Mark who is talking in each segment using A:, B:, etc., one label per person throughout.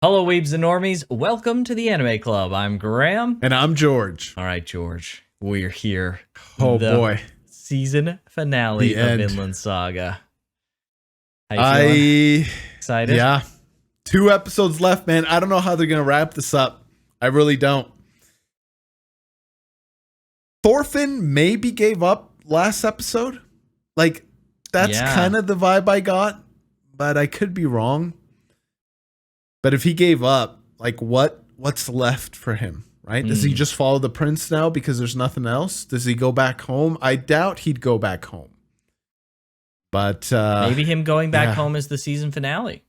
A: Hello, Weebs and Normies. Welcome to the Anime Club. I'm Graham.
B: And I'm George.
A: All right, George. We're here.
B: Oh, boy.
A: Season finale
B: The
A: of
B: end.
A: Vinland Saga. How you feeling? Excited?
B: Yeah. 2 episodes left, man. I don't know how they're going to wrap this up. I really don't. Thorfinn maybe gave up last episode. Like, that's kind of the vibe I got, but I could be wrong. But if he gave up, like what's left for him, right? Does he just follow the prince now because there's nothing else? Does he go back home? I doubt he'd go back home. But
A: maybe him going back home is the season finale.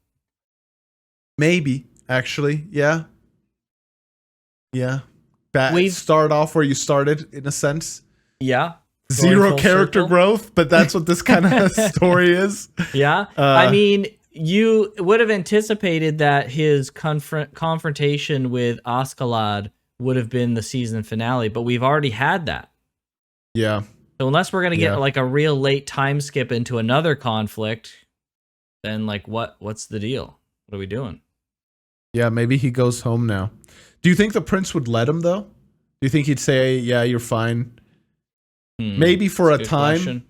B: Maybe, actually. Yeah. Yeah. Start off where you started, in a sense.
A: Yeah.
B: Zero character growth, but that's what this kind of story is.
A: Yeah. I mean, you would have anticipated that his confrontation with Askeladd would have been the season finale, but we've already had that.
B: Yeah.
A: So unless we're going to get like a real late time skip into another conflict, then like what's the deal? What are we doing?
B: Yeah, maybe he goes home now. Do you think the prince would let him, though? Do you think he'd say, yeah, you're fine? Maybe for a time. Question.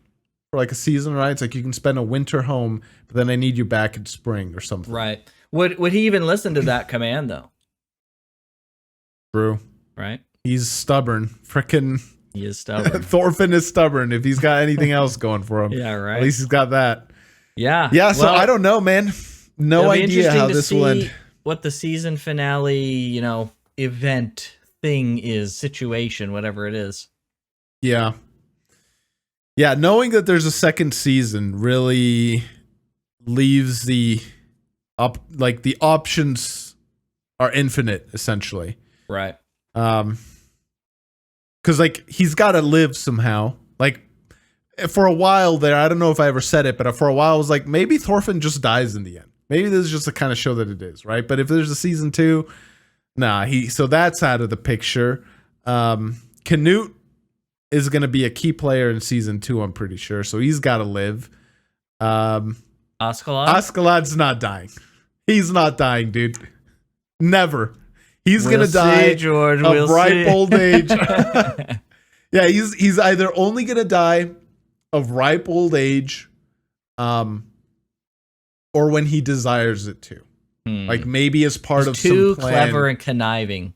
B: For like a season, right? It's like you can spend a winter home, but then I need you back in spring or something.
A: Right. Would he even listen to that command, though?
B: True.
A: Right?
B: He's stubborn. Frickin'
A: He is stubborn.
B: Thorfinn is stubborn if he's got anything else going for him.
A: Yeah, right.
B: At least he's got that.
A: Yeah.
B: Yeah, so I don't know, man. No idea how this will end.
A: What the season finale, event thing is, situation, whatever it is.
B: Yeah. Yeah, knowing that there's a second season really leaves the options are infinite, essentially.
A: Right.
B: Because like he's got to live somehow. Like for a while there, I don't know if I ever said it, but for a while I was like, maybe Thorfinn just dies in the end. Maybe this is just the kind of show that it is, right? But if there's a season 2, so that's out of the picture. Canute is going to be a key player in season 2, I'm pretty sure. So he's got to live. Askeladd's not dying. He's not dying, dude. Never. He's going to die
A: George.
B: of ripe old age. Yeah, he's either only going to die of ripe old age, or when he desires it to. Like maybe as part of
A: too
B: some plan.
A: clever and conniving.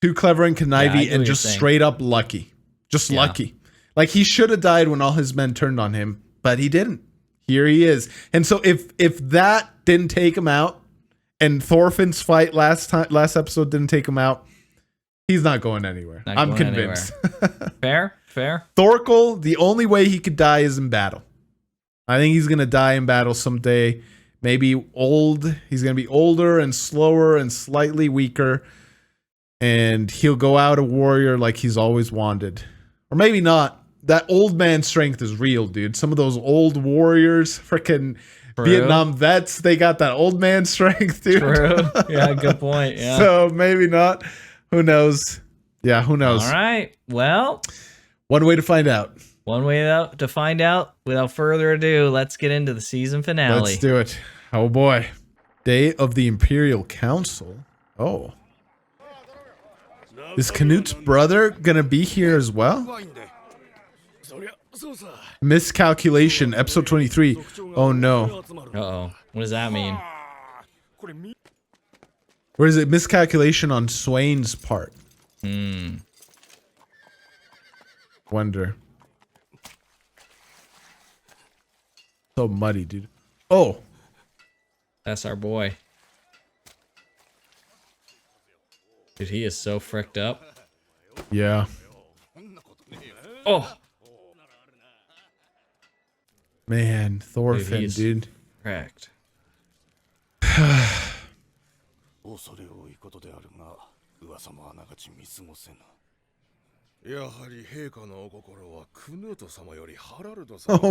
B: Too clever and conniving, and just straight up lucky. Just lucky. Like he should have died when all his men turned on him, but he didn't. Here he is. And so if that didn't take him out, and Thorfinn's fight last episode didn't take him out, he's not going anywhere. I'm convinced.
A: Fair.
B: Thorkell, the only way he could die is in battle. I think he's gonna die in battle someday. Maybe old. He's gonna be older and slower and slightly weaker, and he'll go out a warrior like he's always wanted. Or maybe not. That old man strength is real, dude. Some of those old warriors, freaking Vietnam vets, they got that old man strength, dude.
A: True. Yeah, good point. Yeah.
B: So maybe not. Who knows? Yeah, who knows?
A: All right. Well,
B: one way to find out.
A: One way to find out. Without further ado, let's get into the season finale.
B: Let's do it. Oh boy. Day of the Imperial Council. Oh. Is Canute's brother gonna be here as well? Miscalculation, episode 23. Oh no.
A: Uh-oh. What does that mean?
B: Or is it miscalculation on Swain's part? Wonder. So muddy, dude. Oh.
A: That's our boy. Dude, he is so fricked up.
B: Yeah.
A: Oh.
B: Man, Thorfinn, dude.
A: Correct.
B: Oh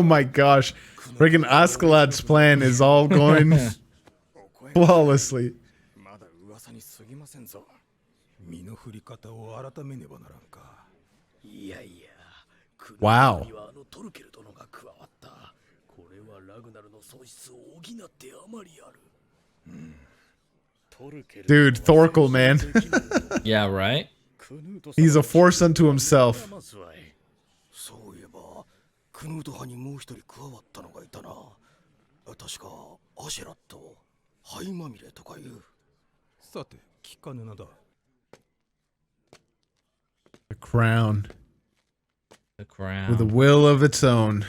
B: my gosh. Friggin' Askeladd's plan is all going flawlessly. Wow. Dude, Thorkell, man.
A: Yeah, right?
B: He's a force unto himself. The crown.
A: The crown.
B: With a will of its own.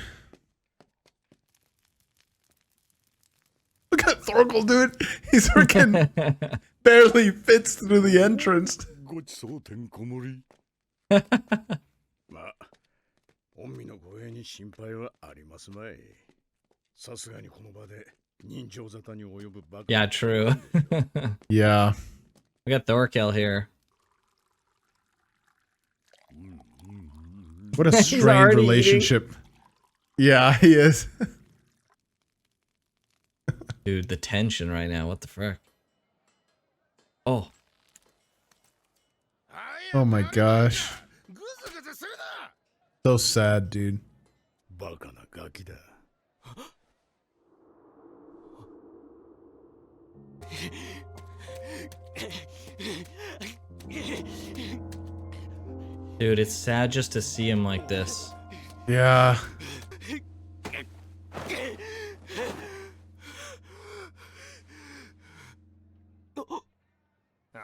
B: Look at Thorkell, dude. He's freaking barely fits through the entrance.
A: Yeah, true.
B: Yeah.
A: We got Thorkell here.
B: What a
A: He's
B: strange
A: already
B: relationship. Yeah, he is.
A: Dude, the tension right now. What the frick? Oh.
B: Oh my gosh. So sad, dude.
A: Dude, it's sad just to see him like this.
B: Yeah.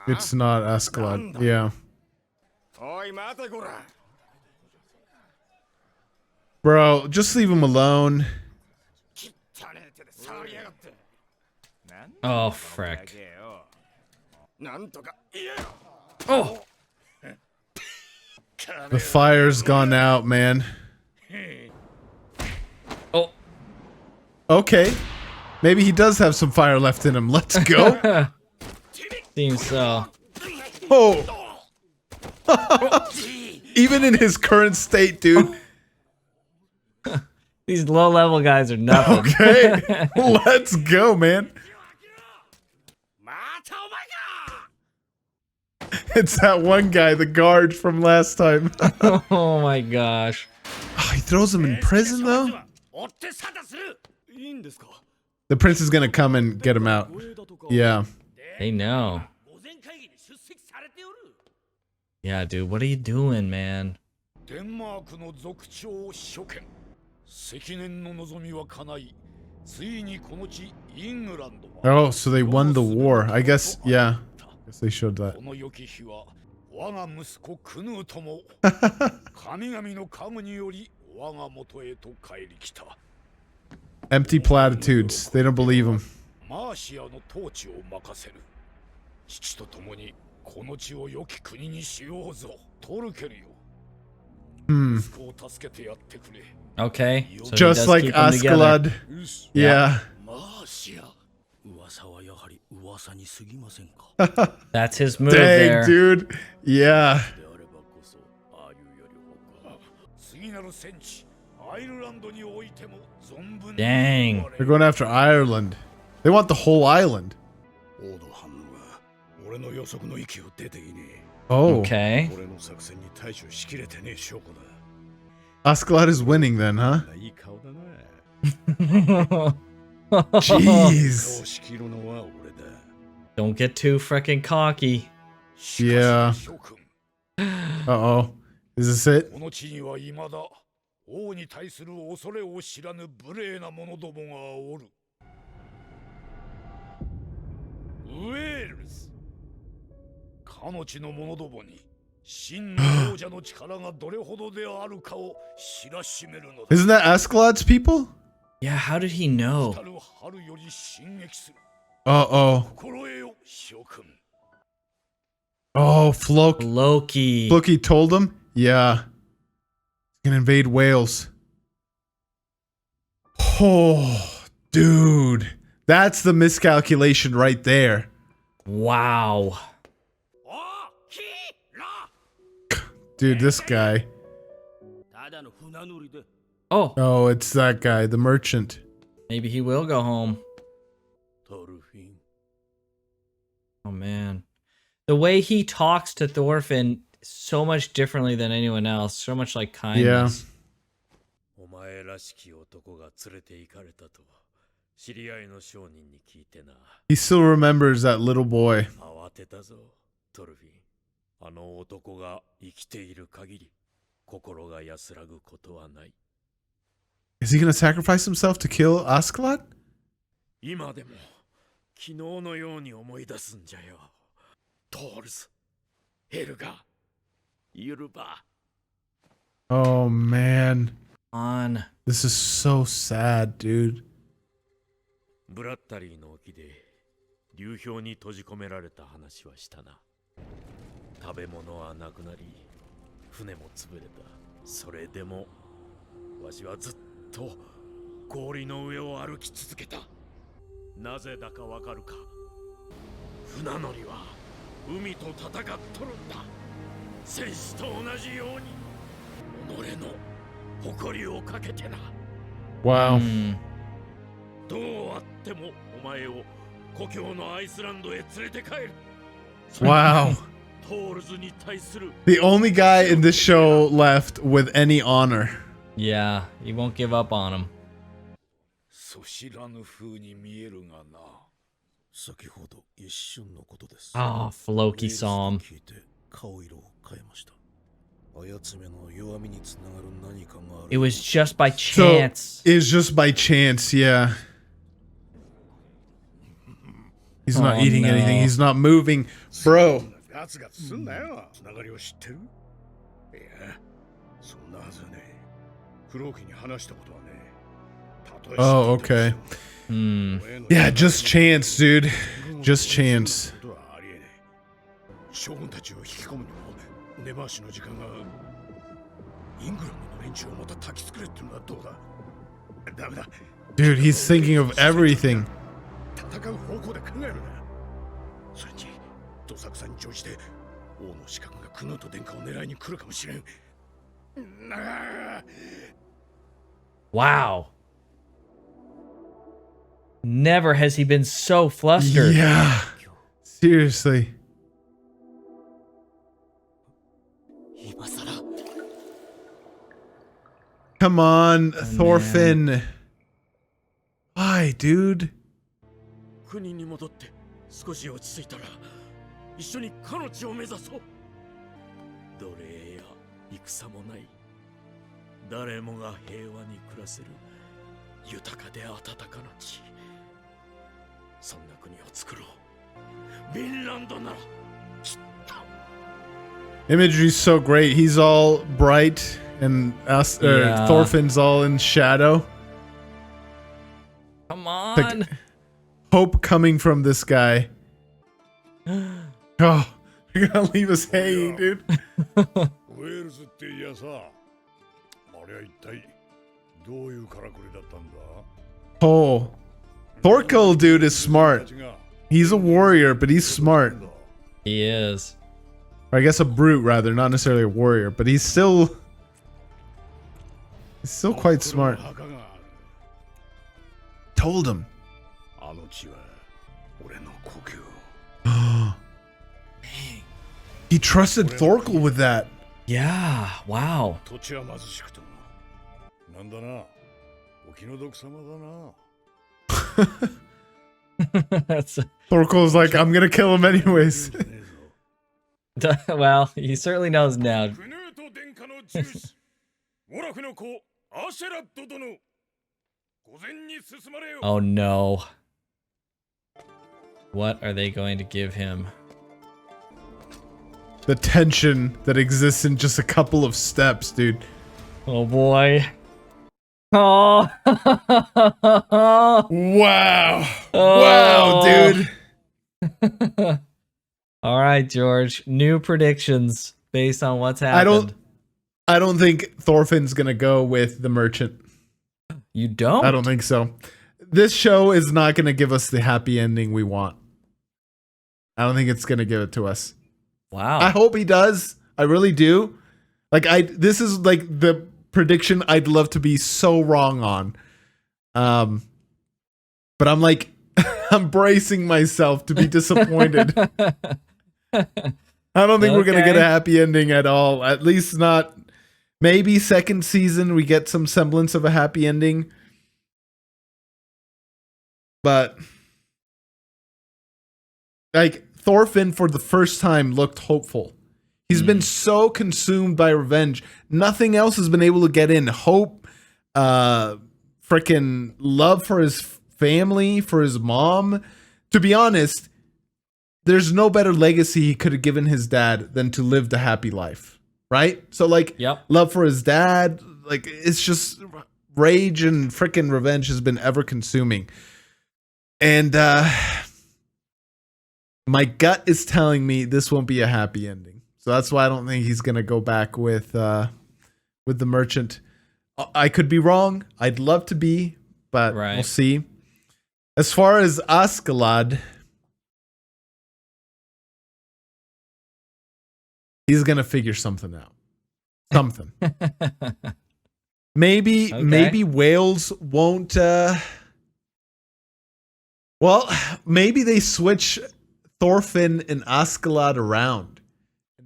B: It's not Askeladd. Yeah. Bro, just leave him alone.
A: Oh, frick. Oh!
B: The fire's gone out, man.
A: Oh.
B: Okay. Maybe he does have some fire left in him. Let's go.
A: Seems so.
B: Oh. Even in his current state, dude.
A: These low-level guys are nothing.
B: Okay. Let's go, man. It's that one guy, the guard from last time.
A: Oh my gosh.
B: Oh, he throws him in prison, though? The prince is gonna come and get him out. Yeah.
A: They know. Yeah, dude, what are you doing, man?
B: Oh, so they won the war. I guess, yeah. I guess they showed that. Empty platitudes. They don't believe him.
A: Okay. So
B: just like Askeladd. Yeah.
A: That's his move
B: Dang,
A: there.
B: dude. Yeah.
A: Dang.
B: They're going after Ireland. They want the whole island. Oh.
A: Okay.
B: Askeladd is winning then, huh? Jeez.
A: Don't get too freaking cocky.
B: Yeah. Uh-oh. Is this it? Isn't that Askeladd's people?
A: Yeah, how did he know?
B: Uh-oh. Oh,
A: Loki.
B: Loki told him? Yeah. He's gonna invade Wales. Oh, dude. That's the miscalculation right there.
A: Wow.
B: Dude, this guy.
A: Oh.
B: Oh, it's that guy, the merchant.
A: Maybe he will go home. Oh, man. The way he talks to Thorfinn so much differently than anyone else. So much like kindness.
B: He still remembers that little boy.
C: 慌てたぞ、トルフィン。あの男が生きている限り、心が安らぐことはない。
B: Is he gonna sacrifice himself to kill Askeladd?
C: 今でも昨日のように思い出すんじゃよ。トールズ、ヘルガ、ユルバ。
B: Oh man.
A: On.
B: This is so sad, dude.
C: ブラッタリーの沖で流氷に閉じ込められた話はしたな。食べ物はなくなり、船も潰れた。それでもわしはずっと氷の上を歩き続けた。なぜだかわかるか。船乗りは海と戦っとるんだ。戦士と同じように己の誇りをかけてな。
B: Wow.
C: どうあってもお前を故郷のアイスランドへ連れて帰る。
B: Wow.
C: トールズに対する
B: The only guy in this show left with any honor.
A: Yeah, he won't give up on him.
C: そ知らぬ風に見えるがな。先ほど一瞬のことです。
A: Oh, Floki saw him.
C: 聞いて顔色を変えました。あやつめの弱みにつながる何かがある。
A: It was just by
B: So
A: chance.
B: it's just by chance, yeah. He's not
A: Oh,
B: eating
A: no.
B: anything. He's not moving. Bro.
C: やつがすんなよ。つながりを知ってる？いや、そんなはずはね。フローキに話したことはね。たとえ
B: Oh, okay.
A: Hmm.
B: Yeah, just chance, dude. Just chance.
C: 将軍たちを引き込むにも根回しの時間が。イングランドの連中をまた焚きつくれってのはどうだ。ダメだ。
B: Dude, he's thinking of everything.
C: 戦う方向で考えるな。それにどさくさに乗じて王の資格がクヌート殿下を狙いに来るかもしれん。
A: Wow. Never has he been so flustered.
B: Yeah. Seriously.
C: 今さら
B: Come on,
A: Oh,
B: Thorfinn. Why, dude?
C: 国に戻って少し落ち着いたら一緒に彼の地を目指そう。奴隷や戦もない。誰もが平和に暮らせる豊かで温かな地。そんな国を作ろう。ヴィンランドならきっと。
B: Imagery's so great. He's all bright, and
A: Yeah.
B: Thorfinn's all in shadow.
A: Come on.
B: Hope coming from this guy. Oh, you're gonna leave us hanging, dude.
C: ウェールズっていやさ、あれは一体どういうからくりだったんだ。
B: Oh, Thorkell, dude, is smart. He's a warrior, but he's smart.
A: He is.
B: Or I guess a brute, rather, not necessarily a warrior, but he's still quite smart. Told him.
C: あの地は俺の故郷。
B: He trusted Thorkell with that.
A: Yeah. Wow.
C: 土地は貧しくともなんだな、お気の毒様だな。
A: That's
B: Thorkell's like, I'm gonna kill him anyways.
A: well, he certainly knows now.
C: クヌート殿下の重視、ウォラフの子アシェラッド殿、御前に進まれよ。
A: Oh no. What are they going to give him?
B: The tension that exists in just a couple of steps, dude.
A: Oh boy. Oh.
B: Wow.
A: Oh.
B: Wow, dude.
A: All right, George. New predictions based on what's happened.
B: I don't think Thorfinn's gonna go with the merchant.
A: You don't?
B: I don't think so. This show is not gonna give us the happy ending we want. I don't think it's gonna give it to us.
A: Wow.
B: I hope he does. I really do. Like this is like the prediction I'd love to be so wrong on. But I'm like I'm bracing myself to be disappointed. I don't think we're gonna get a happy ending at all. At least not. Maybe second season we get some semblance of a happy ending. But like Thorfinn for the first time looked hopeful. He's been so consumed by revenge. Nothing else has been able to get in. Hope, freaking love for his family, for his mom. To be honest, there's no better legacy he could have given his dad than to live the happy life. Right? So like love for his dad, like it's just rage and freaking revenge has been ever consuming. And my gut is telling me this won't be a happy ending. So that's why I don't think he's gonna go back with the merchant. I could be wrong. I'd love to be, but we'll see. As far as Askeladd, he's gonna figure something out. Something. Maybe whales won't. Well, maybe they switch Thorfinn and Askeladd around.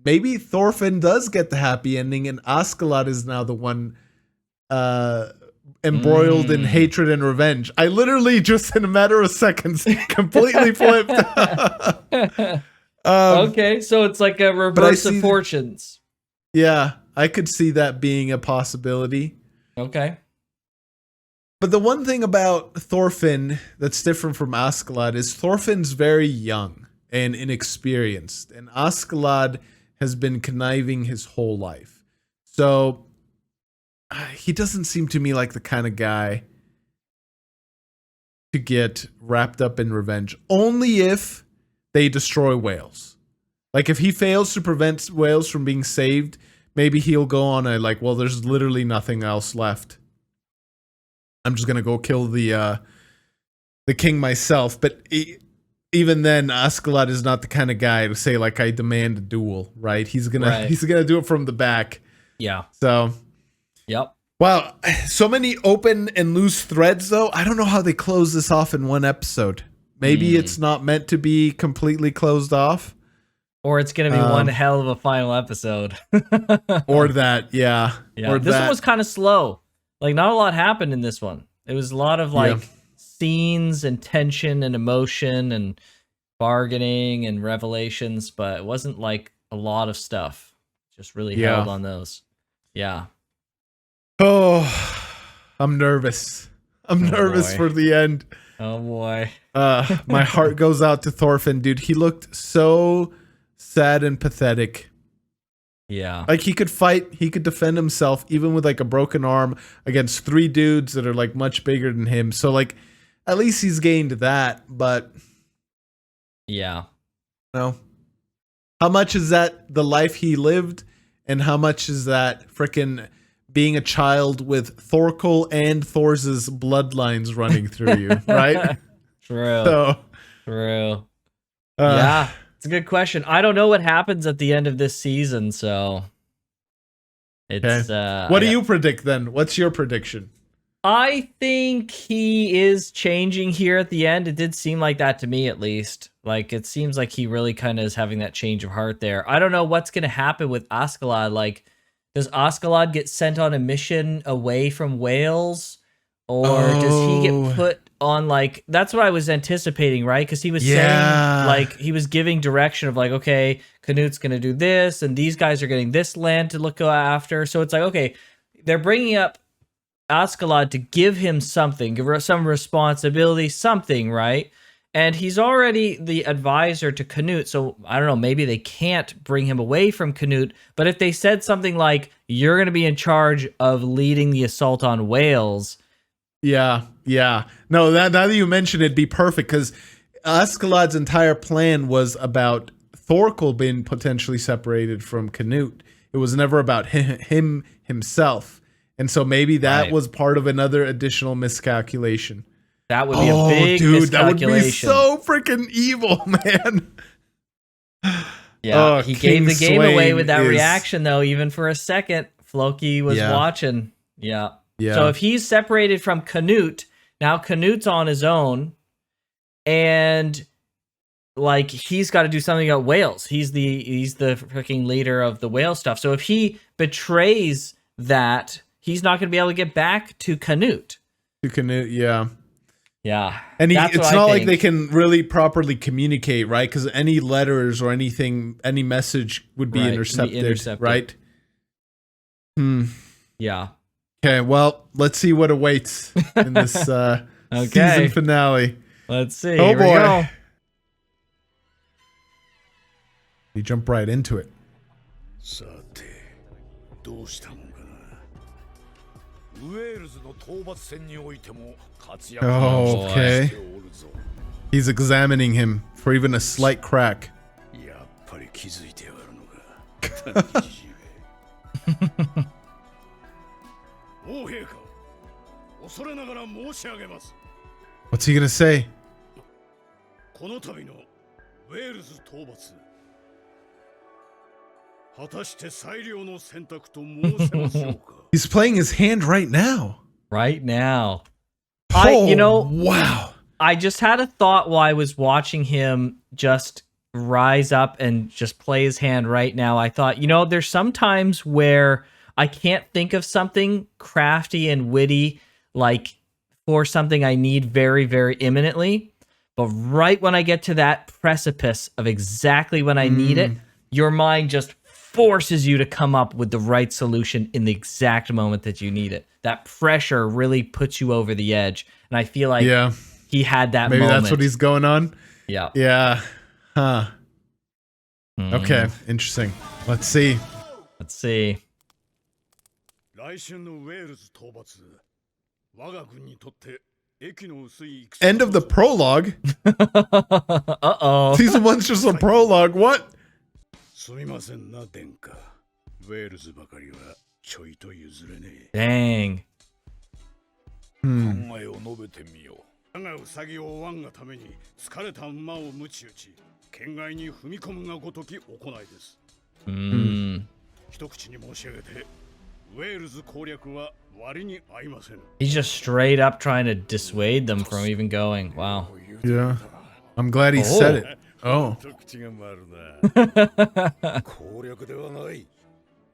B: Maybe Thorfinn does get the happy ending, and Askeladd is now the one embroiled in hatred and revenge. I literally just in a matter of seconds completely flipped.
A: Okay, so it's like a reverse of fortunes.
B: Yeah, I could see that being a possibility.
A: Okay.
B: But the one thing about Thorfinn that's different from Askeladd is Thorfinn's very young and inexperienced, and Askeladd has been conniving his whole life. So he doesn't seem to me like the kind of guy to get wrapped up in revenge. Only if they destroy whales. Like if he fails to prevent whales from being saved, maybe he'll go on a like, well, there's literally nothing else left. I'm just gonna go kill the king myself. But even then, Askeladd is not the kind of guy to say like, I demand a duel, right? He's gonna do it from the back.
A: Yeah.
B: So.
A: Yep.
B: Wow, so many open and loose threads though. I don't know how they close this off in one episode. Maybe it's not meant to be completely closed off.
A: Or it's going to be one hell of a final episode.
B: Or that, yeah. Or
A: this one was kind of slow. Like, not a lot happened in this one. It was a lot of, like, scenes and tension and emotion and bargaining and revelations, but it wasn't, like, a lot of stuff. Just really held on those. Yeah.
B: Oh, I'm nervous. I'm nervous for the end.
A: Oh, boy.
B: My heart goes out to Thorfinn, dude. He looked so sad and pathetic.
A: Yeah.
B: Like, he could fight. He could defend himself, even with, like, a broken arm against 3 dudes that are, like, much bigger than him. So, like, at least he's gained that, but...
A: Yeah.
B: No. How much is that the life he lived, and how much is that frickin' being a child with Thorkell and Thors' bloodlines running through you, right?
A: True.
B: So,
A: true. Yeah, it's a good question. I don't know what happens at the end of this season, so it's
B: what do you predict then? What's your prediction?
A: I think he is changing here at the end. It did seem like that to me, at least. Like, it seems like he really kind of is having that change of heart there. I don't know what's going to happen with Askeladd. Like, does Askeladd get sent on a mission away from Wales? Or does he get put on, like... That's what I was anticipating, right? Because he was saying, like, he was giving direction of, like, okay, Canute's going to do this, and these guys are getting this land to look after. So it's like, okay, they're bringing up Askeladd to give him something, give her some responsibility, something, right? And he's already the advisor to Canute, so I don't know, maybe they can't bring him away from Canute, but if they said something like, you're going to be in charge of leading the assault on Wales...
B: Yeah. No, now that you mention it, it'd be perfect, because Askeladd's entire plan was about Thorkell being potentially separated from Canute. It was never about him himself. And so maybe that was part of another additional miscalculation.
A: That would be a big miscalculation. That would be
B: so freaking evil, man.
A: Yeah, he gave the game away with that reaction, though, even for a second. Floki was watching. Yeah. So if he's separated from Canute, now Canute's on his own, and like he's got to do something about Wales. He's the freaking leader of the whale stuff. So if he betrays that, he's not going to be able to get back to Canute.
B: To Canute, yeah.
A: Yeah.
B: And
A: That's
B: it's
A: what I
B: not like
A: think.
B: they can really properly communicate, right? Because any letters or anything, any message would be
A: Right,
B: intercepted, right? Hmm.
A: Yeah.
B: Okay, well, let's see what awaits in this season
A: Okay.
B: finale.
A: Let's see.
B: Oh
A: Here we
B: boy.
A: go.
B: You jump right into it.
C: さてどうしたもんかな。ウェールズの討伐戦においても活躍
B: Oh,
C: を
B: okay.
C: しておるぞ。
B: He's examining him for even a slight crack.
C: やっぱり気づいてやがるのか。じじめ王陛下、恐れながら申し上げます。
B: What's he gonna say?
C: この度のウェールズ討伐、果たして最良の選択と申せましょうか。
B: He's playing his hand right now.
A: Right now.
B: Oh, wow.
A: I just had a thought while I was watching him just rise up and just play his hand right now. I thought, there's some times where I can't think of something crafty and witty, like for something I need very, very imminently. But right when I get to that precipice of exactly when I need it, your mind just forces you to come up with the right solution in the exact moment that you need it. That pressure really puts you over the edge. And I feel like he had that
B: Maybe
A: moment.
B: that's what he's going on.
A: Yeah.
B: Yeah. Huh. Okay. Interesting. Let's see.
A: Let's see.
C: 来春のウェールズ討伐、我が軍にとって益の薄い戦
B: End of the prologue.
A: Uh-oh.
B: Season 1's just a prologue. What?
C: すみませんな、殿下。ウェールズばかりはちょいと譲れねえ。
A: Dang.
C: 考えを述べてみよう。我がウサギを追わんがために疲れた馬を鞭打ち、県外に踏み込むがごとき行いです。一口に申し上げて、ウェールズ攻略は割に合いません。
A: He's just straight up trying to dissuade them from even going. Wow.
B: Yeah. I'm glad he said it. Oh.
C: 口が回るな。攻略ではない。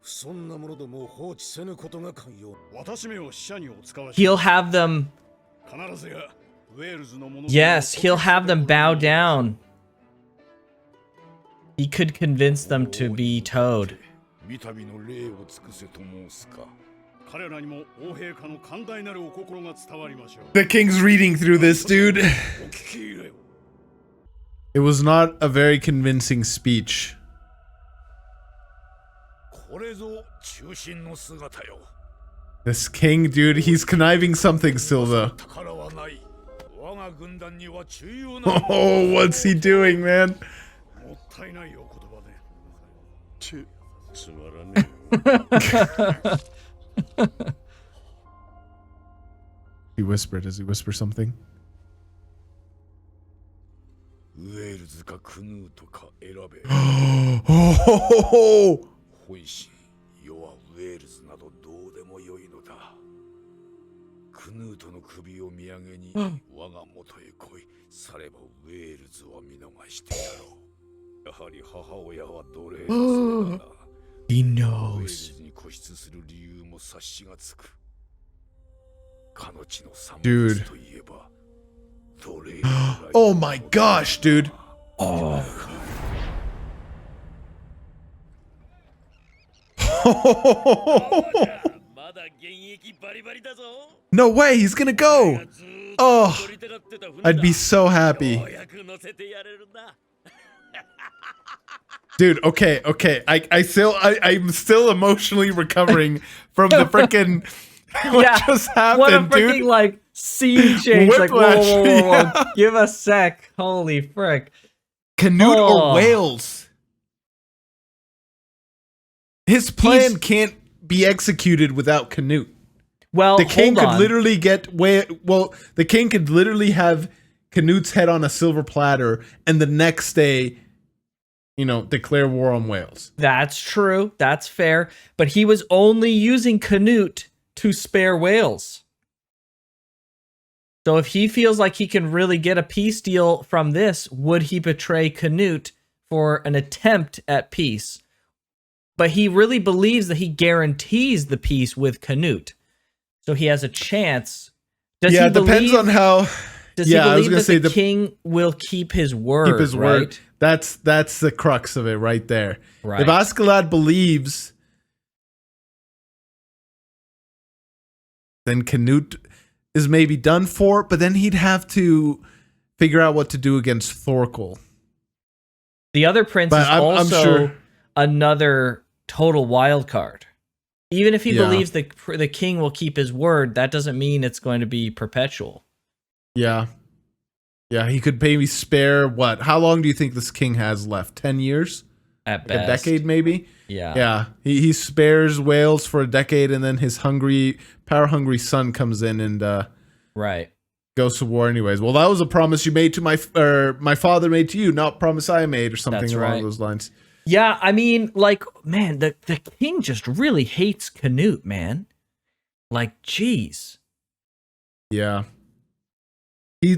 C: そんなものどもを放置せぬことが肝要。私めを死者にお使わし。
A: He'll have them.
C: 必ずやウェールズのもの。
A: Yes, he'll have them bow down. He could convince them to be towed.
C: 三度の礼を尽くせと申すか。彼らにも王陛下の寛大なるお心が伝わりましょう。
B: The king's reading through this, dude.
C: お聞き入れよ。
B: It was not a very convincing speech.
C: これぞ中心の姿よ。
B: This king, dude, he's conniving something still, though.
C: 宝はない。我が軍団には重要な。
B: Oh, what's he doing, man?
C: もったいないお言葉で。つまらねえ。
B: He whispered. Does he whisper something?
C: ウェールズかクヌートか選べ。
B: Oh,
C: 本心、世はウェールズなどどうでもよいのだ。クヌートの首を見上げに我が元へ来い。さればウェールズは見逃してやろう。やはり母親は奴隷のせいだな。
B: he
C: ウェール
B: knows.
C: ズに固執する理由も察しがつく。彼の地の産
B: Dude.
C: 物といえば奴隷。
B: Oh my gosh, dude.
A: Oh.
B: No way, he's gonna go. Oh, I'd be so happy. Dude, okay. I'm still emotionally recovering from the freaking what just happened,
A: what a freaking
B: dude.
A: like scene change. Like, whoa,
B: Whiplash,
A: whoa, whoa, whoa.
B: yeah.
A: Give a sec. Holy frick.
B: Canute
A: Oh.
B: or Wales? His plan can't be executed without Canute.
A: Well,
B: The king
A: hold
B: could
A: on.
B: literally the king could literally have Canute's head on a silver platter and the next day, declare war on Wales.
A: That's true. That's fair. But he was only using Canute to spare Wales. So if he feels like he can really get a peace deal from this, would he betray Canute for an attempt at peace? But he really believes that he guarantees the peace with Canute. So he has a chance. Does he
B: It depends
A: believe-
B: on how
A: Does he
B: I was
A: believe
B: gonna
A: that
B: say
A: the king will keep his word?
B: keep his
A: right?
B: word. That's the crux of it right there.
A: Right.
B: If Askeladd believes, then Canute is maybe done for, but then he'd have to figure out what to do against Thorkell.
A: The other prince
B: But
A: is
B: I'm
A: also
B: sure-
A: another total wild card. Even if he
B: Yeah.
A: believes the king will keep his word, that doesn't mean it's going to be perpetual.
B: Yeah. Yeah, he could maybe spare what? How long do you think this king has left? 10 years?
A: At
B: Like
A: best.
B: a decade, maybe?
A: Yeah.
B: Yeah. He spares Wales for a decade, and then his power-hungry son comes in and
A: Right.
B: goes to war anyways. Well, that was a promise you made to my father made to you, not promise I made, or something
A: That's
B: along
A: right.
B: those lines.
A: Yeah, I mean, like, man, the king just really hates Canute, man. Like, jeez.
B: Yeah. He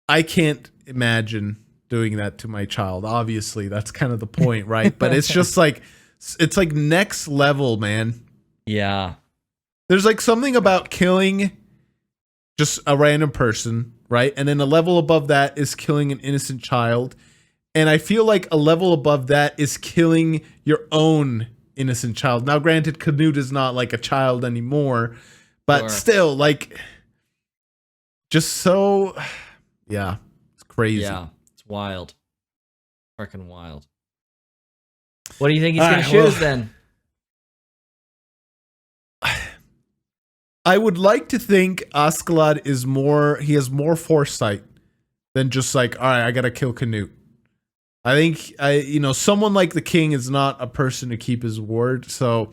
B: I can't imagine doing that to my child. Obviously, that's kind of the point, right? But it's just like it's like next level, man.
A: Yeah.
B: There's like something about killing just a random person, right? And then a level above that is killing an innocent child. And I feel like a level above that is killing your own innocent child. Now, granted, Canute is not like a child anymore, but
A: Sure.
B: still, like, just so, yeah, it's crazy.
A: Yeah. It's wild. Freaking wild. What do you think he's
B: All
A: going
B: right,
A: to choose
B: well-
A: then?
B: I would like to think Askeladd he has more foresight than just like, all right, I gotta kill Canute. I think someone like the king is not a person to keep his word. So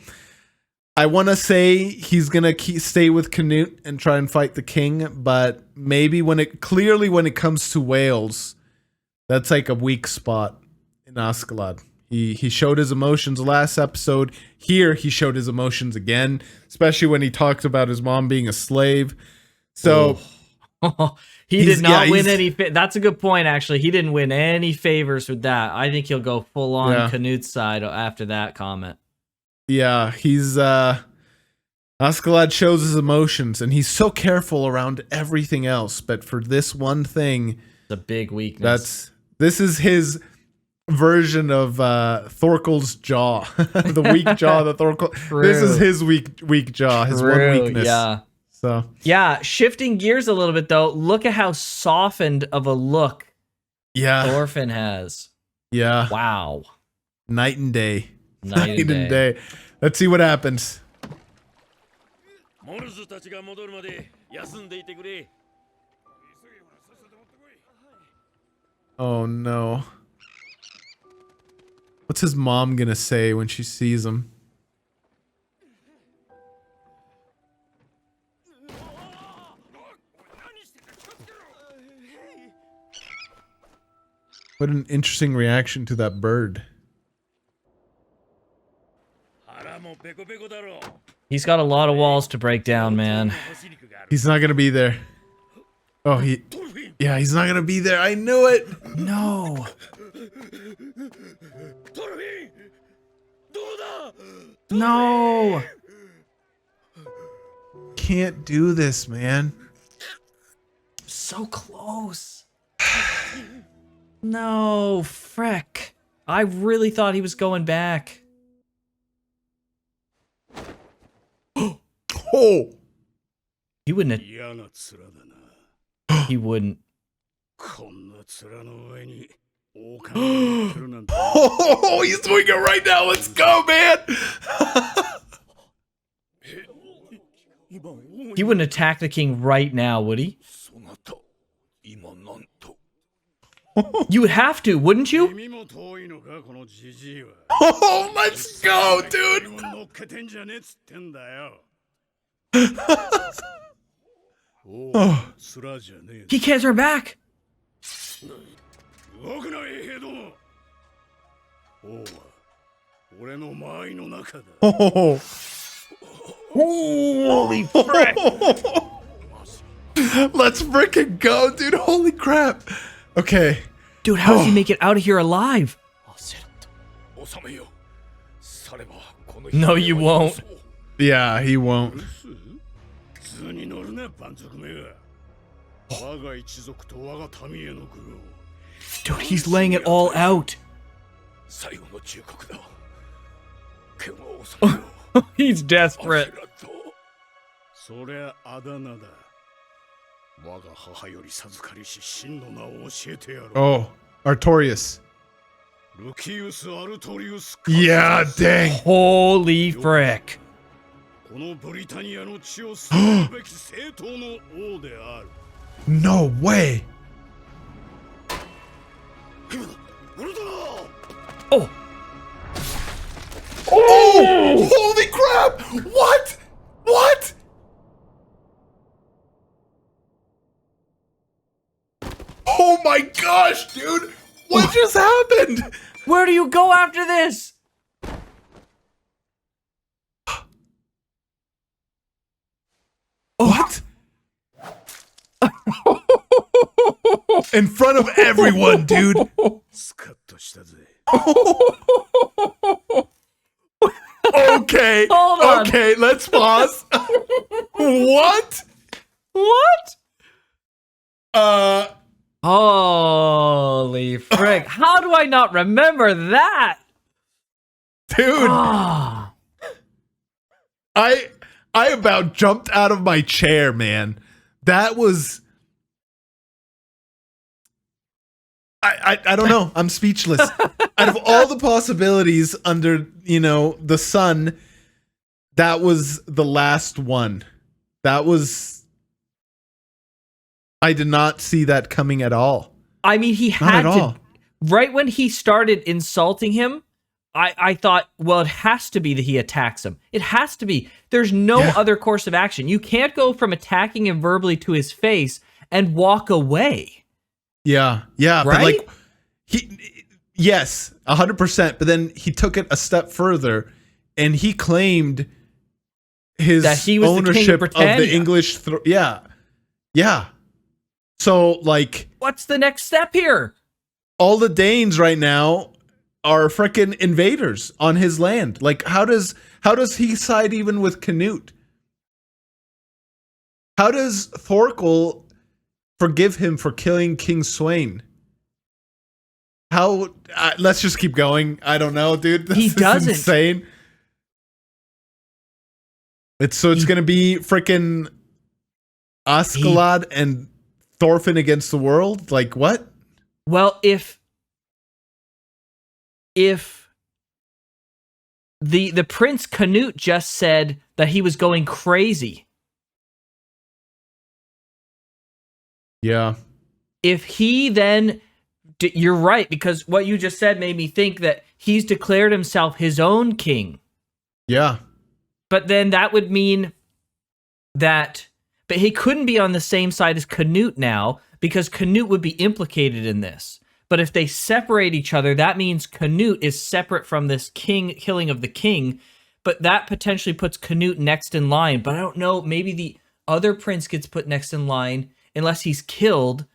B: I want to say he's gonna stay with Canute and try and fight the king, but maybe when it comes to Wales, that's like a weak spot in Askeladd. He showed his emotions last episode. Here he showed his emotions again, especially when he talked about his mom being a slave. So
A: He did not win any. That's a good point, actually. He didn't win any favors with that. I think he'll go full on Canute's side after that comment.
B: Yeah, he's Askeladd shows his emotions, and he's so careful around everything else. But for this one thing,
A: it's a big weakness.
B: This is his version of Thorkell's jaw, the weak jaw that Thorkell.
A: True.
B: This is his weak jaw, his one weakness.
A: Yeah.
B: So
A: yeah, shifting gears a little bit though. Look at how softened of a look Thorfinn has.
B: Yeah.
A: Wow.
B: Night and day.
A: Night and day.
B: Let's see what happens. Oh no. What's his mom gonna say when she sees him? What an interesting reaction to that bird.
A: He's got a lot of walls to break down, man.
B: He's not gonna be there. Oh, he's not gonna be there. I knew it.
A: No. No.
B: Can't do this, man.
A: So close. No, Freck. I really thought he was going back.
B: Oh.
A: He wouldn't have. He wouldn't.
B: Oh, he's doing it right now. Let's go, man.
A: He wouldn't attack the king right now, would he? You would have to, wouldn't you?
B: Oh, let's go, dude. Oh.
A: He can't turn back.
B: Oh.
A: Holy frick.
B: Let's freaking go, dude. Holy crap. Okay.
A: Dude, how does he make it out of here alive?
C: No, you won't.
B: Yeah, he won't.
C: 通に乗るな、蛮族めが。我が一族と我が民への愚を。
A: Dude, he's laying it all out.
C: 最後の忠告だ。剣を収めろ。
A: He's desperate.
C: そりゃあだ名だ。我が母より授かりし真の名を教えてやろう。
B: Oh, Artorias.
C: ルキウス・アルトリウス。
B: Yeah, dang.
A: Holy frick.
C: このブリタニアの地を救うべき正当の王である。
B: No way.
A: Oh.
B: Oh! Holy crap! What? What? Oh my gosh, dude! What just happened?
A: Where do you go after this?
B: What? In front of everyone, dude.
C: スカッとしたぜ。
B: Okay.
A: Hold on.
B: Okay, let's pause. What?
A: What?
B: Uh,
A: Holy frick. How do I not remember that?
B: dude,
A: Ah.
B: I about jumped out of my chair, man. That was I don't know. I'm speechless. Out of all the possibilities under, you know, the sun, that was the last one. That was I did not see that coming at all.
A: I mean, he
B: Not
A: had
B: at
A: to.
B: all.
A: Right when he started insulting him, I thought, well, it has to be that he attacks him. It has to be. There's no
B: Yeah.
A: other course of action. You can't go from attacking him verbally to his face and walk away.
B: Yeah, yeah, but
A: Right?
B: like yes, 100%. But then he took it a step further, and he claimed his
A: That he was the king of
B: ownership of
A: Britannia.
B: the English. Yeah, yeah. So like,
A: What's the next step here?
B: all the Danes right now are freaking invaders on his land. Like, how does he side even with Canute? How does Thorkell forgive him for killing King Sweyn? How? Let's just keep going. I don't know, dude. This
A: He
B: is
A: doesn't.
B: insane. It's gonna be freaking Askeladd and Thorfinn against the world. Like what?
A: Well, if the Prince Canute just said that he was going crazy,
B: Yeah.
A: if he then you're right, because what you just said made me think that he's declared himself his own king.
B: Yeah.
A: But then that would mean that but he couldn't be on the same side as Canute now, because Canute would be implicated in this. But if they separate each other, that means Canute is separate from this killing of the king, but that potentially puts Canute next in line. But I don't know, maybe the other prince gets put next in line unless he's killed,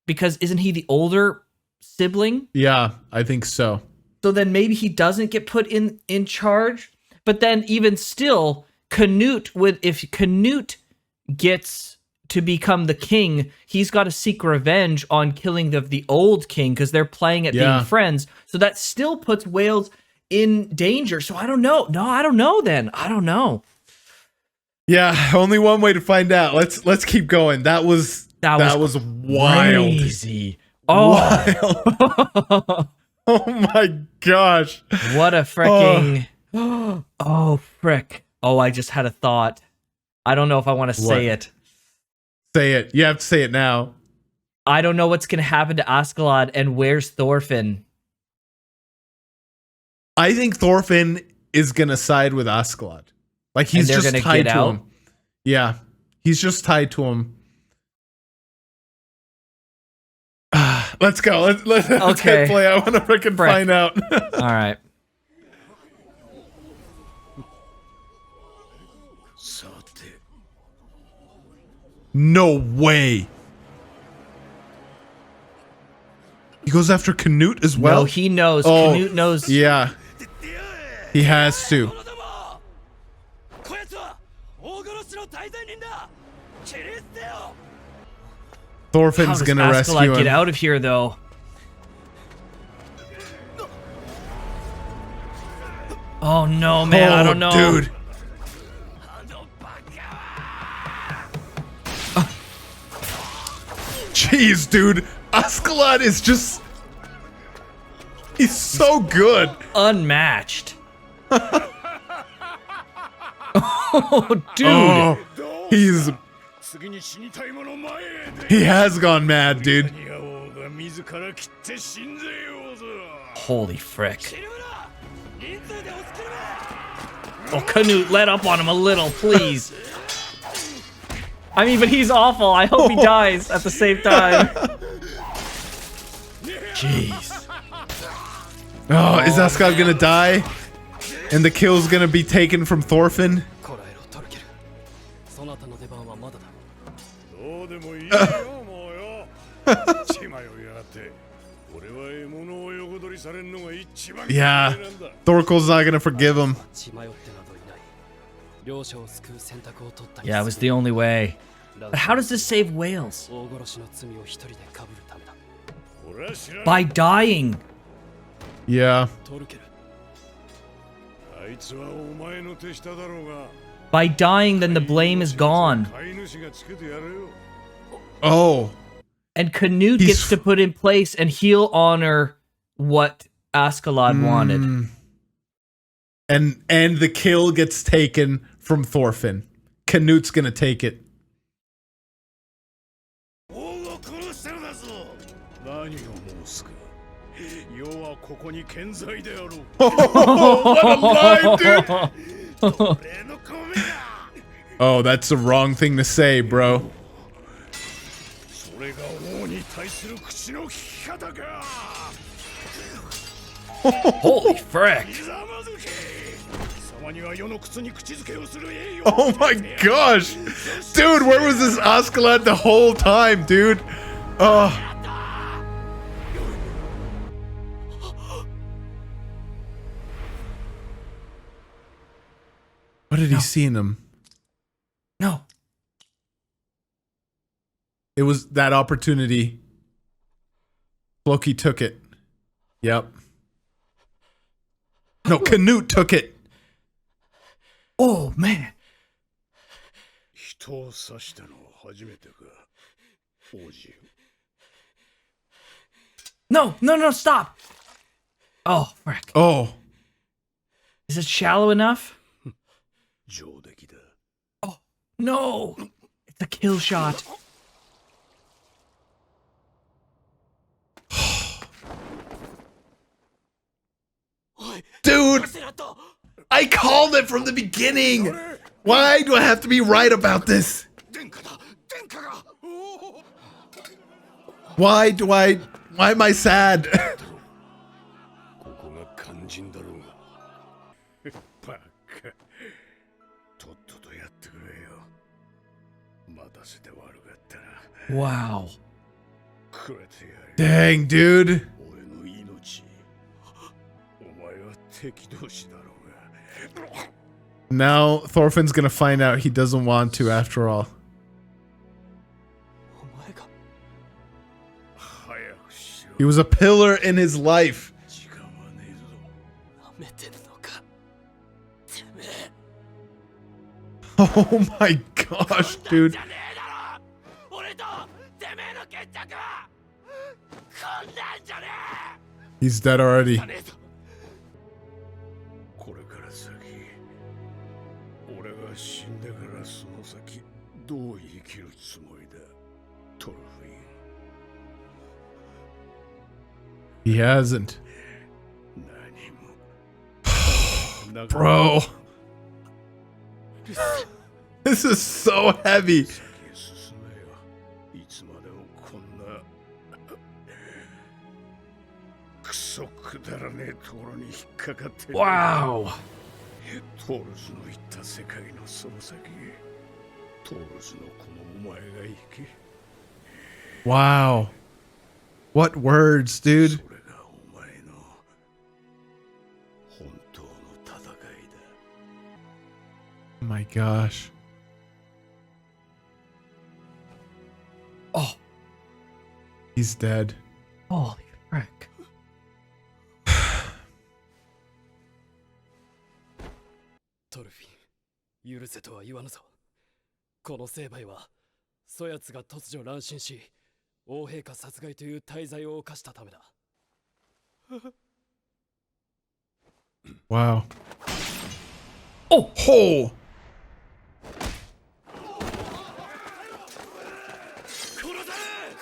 A: because isn't he the older sibling?
B: Yeah, I think so.
A: So then maybe he doesn't get put in charge. But then even still, if Canute gets to become the king, he's got to seek revenge on killing the old king, because they're playing at being friends. So that still puts Wales in danger. So I don't know. No, I don't know then. I don't know.
B: Yeah, only one way to find out. Let's keep going. That was wild.
A: Crazy. Oh.
B: Wild. Oh my gosh.
A: What a freaking... Oh, frick. Oh, I just had a thought. I don't know if I want to say it.
B: Say it. You have to say it now.
A: I don't know what's going to happen to Askeladd, and where's Thorfinn?
B: I think Thorfinn is going to side with Askeladd. Like, he's
A: And they're
B: just
A: gonna
B: tied
A: get
B: to
A: out?
B: him. Yeah. He's just tied to him. Let's go. Let's
A: Okay.
B: hit play. I want to freaking
A: Frick.
B: find out.
A: All right.
C: さて
B: No way. He goes after Canute as well?
A: No, he knows.
B: Oh,
A: Canute knows.
B: Yeah. He has to.
C: こやつは大殺しの大罪人だ
B: Thorfinn's
A: How
B: gonna
A: does
B: rescue
A: Askeladd
B: him.
A: get out of here, though? Oh no, man! I don't know,
B: dude. Jeez, dude. Askeladd is just... He's so good.
A: Unmatched. Oh, dude.
B: Oh, he has gone mad, dude.
A: Holy frick. Oh, Canute, let up on him a little, please. I mean, but he's awful. I hope he dies at the same time. Jeez.
B: Oh, is Askeladd gonna die? And the kill's gonna be taken from Thorfinn? Yeah, Thorkell's not gonna forgive him.
A: Yeah, it was the only way. But how does this save Wales? By dying.
B: Yeah.
A: By dying, then the blame is gone.
B: Oh.
A: And Canute gets to put in place, and he'll honor what Askeladd wanted.
B: And the kill gets taken from Thorfinn. Canute's gonna take it. Oh, what a lie, dude! Oh, that's the wrong thing to say, bro.
A: Holy frick.
B: Oh my gosh! Dude, where was this Askeladd the whole time, dude? Oh. What did he see in him?
A: No.
B: It was that opportunity. Loki took it. Yep. No, Canute took it.
A: Oh, man. No, no, no, stop. Oh, frick.
B: Oh.
A: Is it shallow enough? Oh, no. It's a kill shot.
B: Dude, I called it from the beginning. Why do I have to be right about this? Why am I sad?
A: Wow.
B: Dang, dude. Now Thorfinn's gonna find out he doesn't want to after all. He was a pillar in his life. Oh my gosh, dude. He's dead already. He hasn't. Bro. This is so heavy.
A: Wow.
B: Wow. What words, dude? Oh my gosh. He's dead.
A: Holy frick.
D: トルフィン、許せとは言わぬぞ。この成敗は、そやつが突如乱心し、王陛下殺害という大罪を犯したためだ。
B: Wow.
A: Oh!
B: Oh!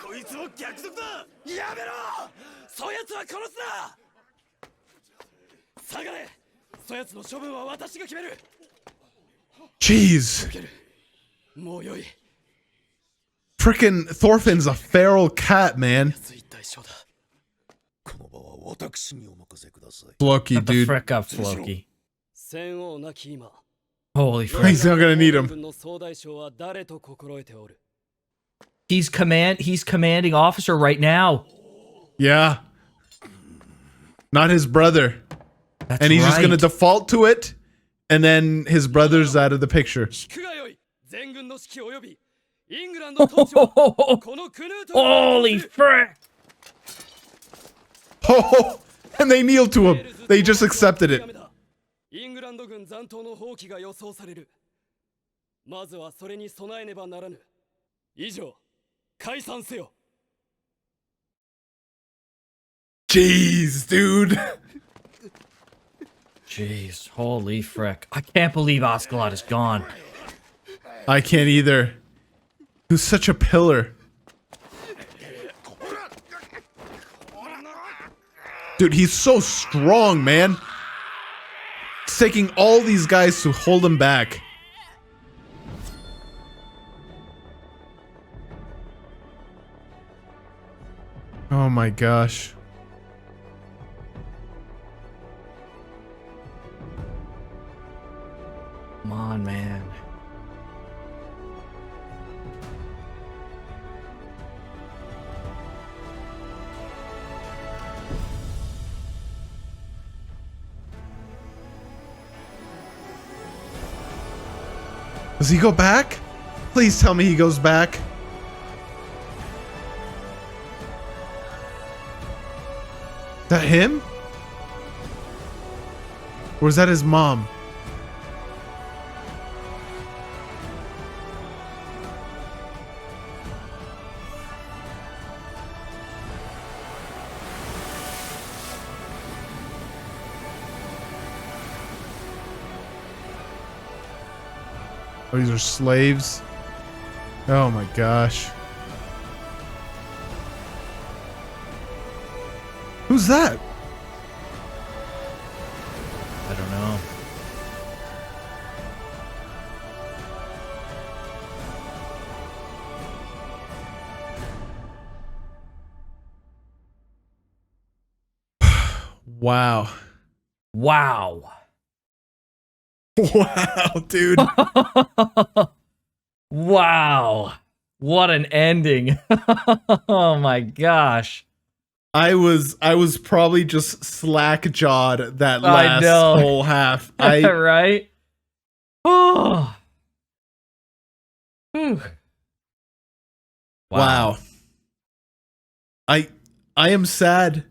D: こいつも逆賊だ。やめろ。そやつは殺すな。下がれ。そやつの処分は私が決める。
B: Jeez.
D: もうよい。
B: Frickin' Thorfinn's a feral cat, man.
D: 一対象だ。
C: この場は私にお任せください。
B: Floki,
A: Shut the
B: dude.
A: frick up, Floki.
D: 戦王なき今。
A: Holy frick.
B: He's not gonna need him.
D: 軍の総大将は誰と心得ておる。
A: He's commanding officer right now.
B: Yeah. Not his brother.
A: That's
B: And he's just gonna
A: right.
B: default to it, and then his brother's out of the picture.
D: 聞くがよい。全軍の指揮及びイングランド統治をこのクヌートが
A: Holy frick.
B: Oh, and they kneel to him. They just accepted it.
D: イングランド軍残党の放棄が予想される。まずはそれに備えねばならぬ。以上、解散せよ。
B: Jeez, dude.
A: Jeez, holy frick. I can't believe Askeladd is gone.
B: I can't either. He was such a pillar. Dude, he's so strong, man. It's taking all these guys to hold him back. Oh my gosh.
A: Come on, man.
B: Does he go back? Please tell me he goes back. Is that him? Or is that his mom? Oh, these are slaves. Oh my gosh. Who's that?
A: I don't know.
B: Wow.
A: Wow.
B: Wow, dude.
A: Wow. What an ending. Oh my gosh.
B: I was probably just slack-jawed that
A: I
B: last
A: know.
B: whole half.
A: Right? Oh. Whew.
B: Wow. I am sad.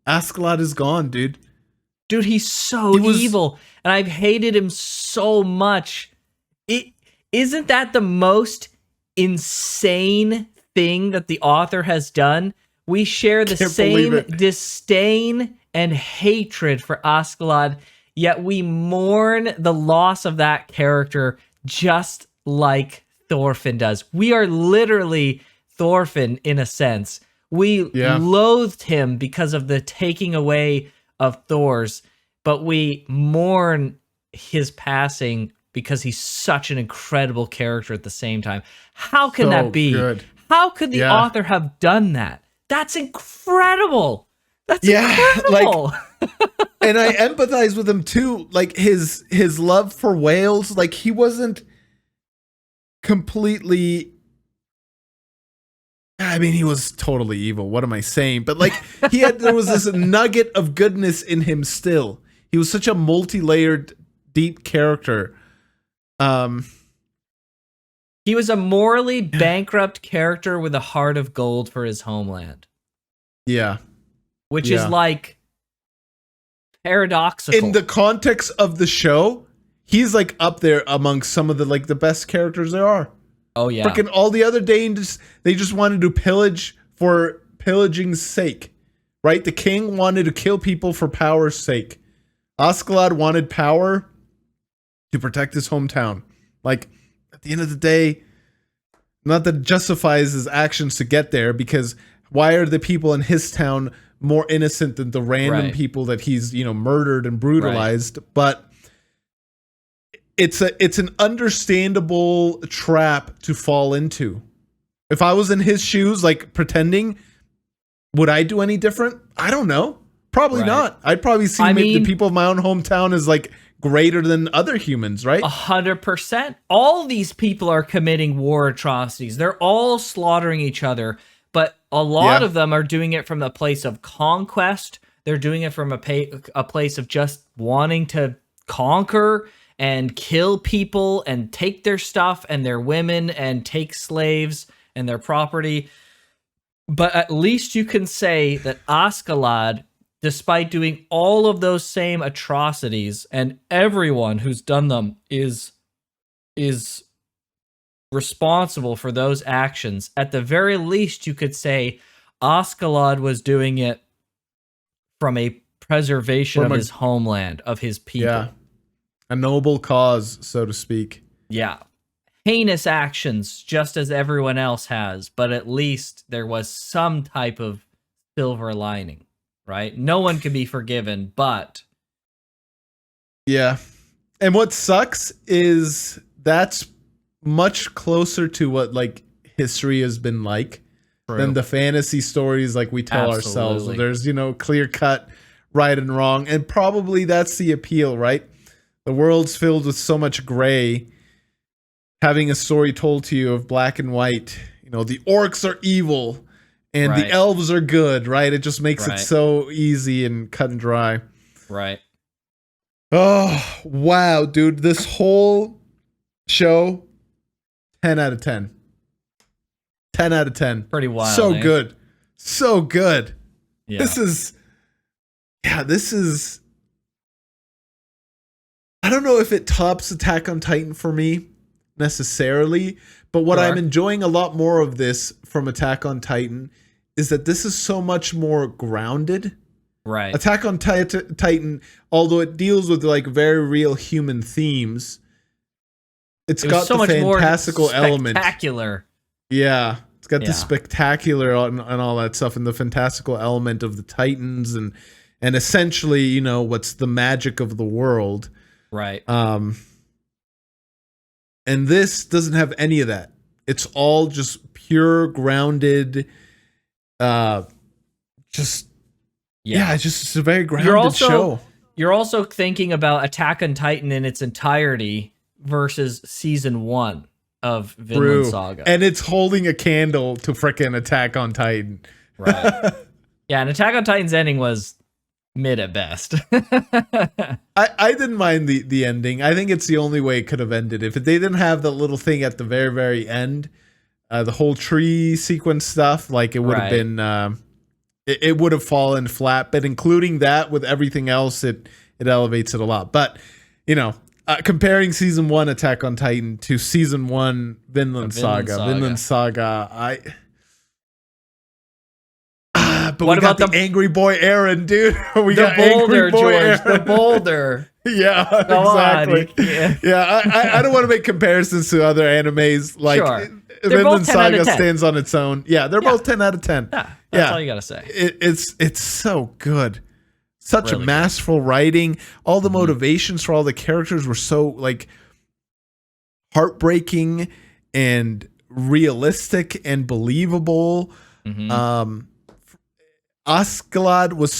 B: Askeladd is gone, dude.
A: Dude, he's so
B: He was-
A: evil, and I've hated him so much. Isn't that the most insane thing that the author has done? We share the
B: Can't believe
A: same
B: it.
A: disdain and hatred for Askeladd, yet we mourn the loss of that character just like Thorfinn does. We are literally Thorfinn in a sense. We loathed him because of the taking away of Thors, but we mourn his passing because he's such an incredible character at the same time. How can
B: So
A: that be?
B: good.
A: How could the
B: Yeah.
A: author have done that? That's incredible. That's
B: Yeah,
A: incredible.
B: And I empathize with him too. Like his love for whales, like he wasn't completely, I mean, he was totally evil. What am I saying? But like there was this nugget of goodness in him still. He was such a multi-layered, deep character.
A: He was a morally bankrupt character with a heart of gold for his homeland.
B: Yeah.
A: which
B: Yeah.
A: is like paradoxical.
B: In the context of the show, he's like up there amongst some of the like the best characters there are.
A: Oh yeah.
B: Freaking all the other Danes, they just wanted to pillage for pillaging's sake, right? The king wanted to kill people for power's sake. Askeladd wanted power to protect his hometown. Like, at the end of the day, not that it justifies his actions to get there, because why are the people in his town more innocent than the random
A: Right.
B: people that he's, murdered and brutalized? But it's an understandable trap to fall into. If I was in his shoes, like pretending, would I do any different? I don't know. Probably
A: Right.
B: not. I'd probably see the people of my own hometown as like greater than other humans, right?
A: 100%. All these people are committing war atrocities. They're all slaughtering each other, but a lot of them are doing it from a place of conquest. They're doing it from a place of just wanting to conquer and kill people and take their stuff and their women and take slaves and their property. But at least you can say that Askeladd, despite doing all of those same atrocities, and everyone who's done them is responsible for those actions, at the very least you could say Askeladd was doing it from a preservation of his homeland, of his people.
B: Yeah. A noble cause, so to speak.
A: Yeah. Heinous actions, just as everyone else has, but at least there was some type of silver lining, right? No one can be forgiven, but...
B: Yeah. And what sucks is that's much closer to what like history has been like than the fantasy stories like we tell ourselves. There's, clear cut right and wrong. And probably that's the appeal, right? The world's filled with so much gray. Having a story told to you of black and white, the orcs are evil and the elves are good, right? It just makes it so easy and cut and dry.
A: Right.
B: Oh, wow, dude. This whole show, 10 out of 10. 10 out of 10.
A: Pretty wild.
B: So good. So good.
A: Yeah.
B: This is... I don't know if it tops Attack on Titan for me necessarily, but what I'm enjoying a lot more of this from Attack on Titan is that this is so much more grounded.
A: Right.
B: Attack on Titan, although it deals with like very real human themes, it's got
A: so
B: the
A: much
B: fantastical
A: more
B: element.
A: Spectacular.
B: Yeah. It's got the spectacular and all that stuff, and the fantastical element of the Titans and essentially, what's the magic of the world.
A: Right.
B: And this doesn't have any of that. It's all just pure grounded, it's a very grounded show.
A: You're also thinking about Attack on Titan in its entirety versus season 1 of Vinland Saga.
B: And it's holding a candle to frickin' Attack on Titan.
A: Right. Yeah, and Attack on Titan's ending was mid at best.
B: I didn't mind the ending. I think it's the only way it could have ended. If they didn't have the little thing at the very, very end, the whole tree sequence stuff, like it would have been, it would have fallen flat. But including that with everything else, it elevates it a lot. But, comparing season 1 Attack on Titan to season 1 Vinland Saga. But what about the angry boy Aaron, dude? We got
A: boulder,
B: angry boy
A: George.
B: Aaron.
A: The boulder.
B: Yeah, exactly. I don't want to make comparisons to other animes. Like Vinland Saga stands on its own. Yeah, they're both 10 out of 10.
A: Yeah, that's all you gotta say.
B: It's so good. Such really a masterful writing. All the motivations for all the characters were so like heartbreaking and realistic and believable. Askeladd was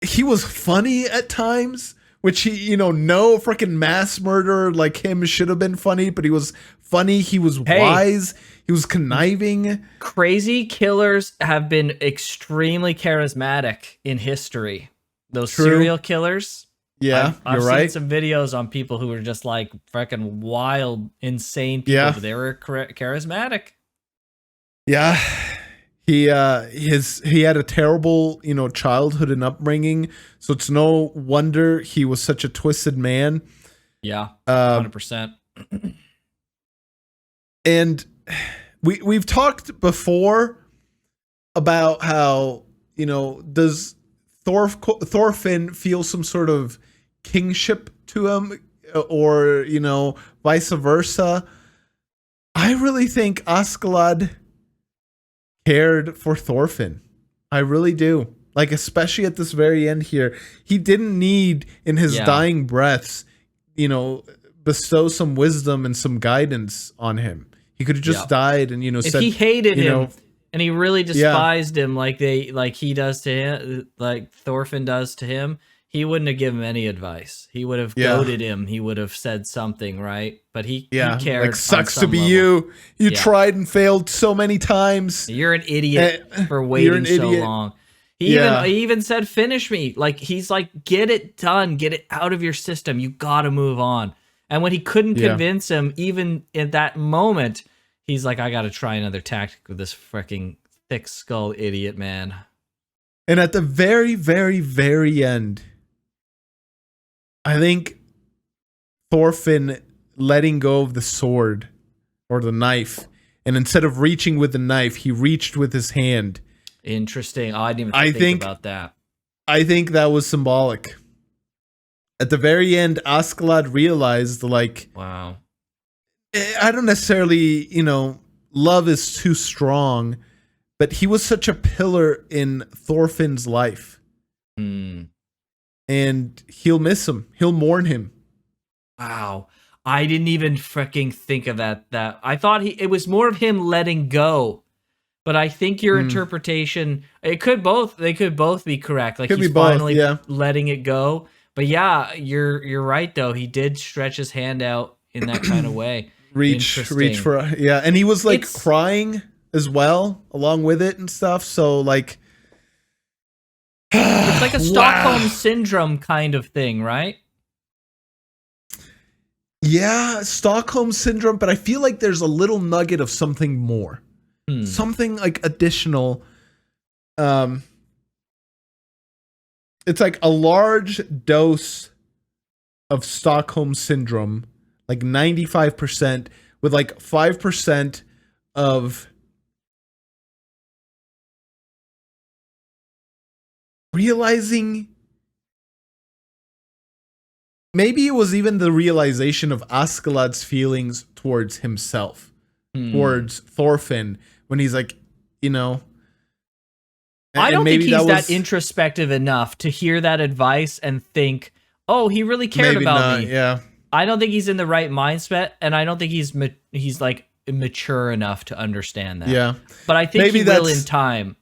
B: he was funny at times, which he, no freaking mass murderer like him should have been funny, but he was funny. He was wise. He was conniving.
A: Crazy killers have been extremely charismatic in history. Those serial killers.
B: Yeah,
A: I've
B: you're right.
A: seen some videos on people who were just like freaking wild, insane people.
B: Yeah.
A: But they were charismatic.
B: Yeah. He had a terrible, childhood and upbringing, so it's no wonder he was such a twisted man.
A: Yeah, 100%.
B: And we've talked before about how, does Thorfinn feel some sort of kingship to him, or vice versa. I really think Askeladd cared for Thorfinn. I really do. Like, especially at this very end here, he didn't need in his dying breaths, bestow some wisdom and some guidance on him. He could have just died and
A: if
B: said,
A: he hated him and he really despised him like he does to him, like Thorfinn does to him, he wouldn't have given him any advice. He would have goaded him. He would have said something, right? But he cared.
B: Like, sucks to be level. You tried and failed so many times.
A: You're an idiot for waiting so long. He even said, finish me. Like, he's like, get it done. Get it out of your system. You got to move on. And when he couldn't convince him, even at that moment, he's like, I got to try another tactic with this freaking thick skull idiot, man.
B: And at the very, very, very end, I think Thorfinn letting go of the sword or the knife, and instead of reaching with the knife, he reached with his hand.
A: Interesting. Oh, I didn't even think about that.
B: I think that was symbolic. At the very end, Askeladd realized, like,
A: wow,
B: I don't necessarily, love is too strong, but he was such a pillar in Thorfinn's life. And he'll miss him. He'll mourn him.
A: Wow. I didn't even freaking think of that. I thought it was more of him letting go. But I think your interpretation, they could both be correct. Like, he's finally letting it go. But yeah, you're right though. He did stretch his hand out in that kind of way.
B: reach for, and he was like crying as well along with it and stuff. So like,
A: it's like a Stockholm syndrome kind of thing, right?
B: Yeah, Stockholm syndrome, but I feel like there's a little nugget of something more. Something like additional. It's like a large dose of Stockholm syndrome, like 95%, with like 5% of realizing. Maybe it was even the realization of Askeladd's feelings towards himself, towards Thorfinn, when he's like,
A: I don't think he's that introspective enough to hear that advice and think, oh, he really cared about me.
B: Yeah.
A: I don't think he's in the right mindset, and I don't think he's like mature enough to understand that.
B: Yeah.
A: But I think maybe he will in time.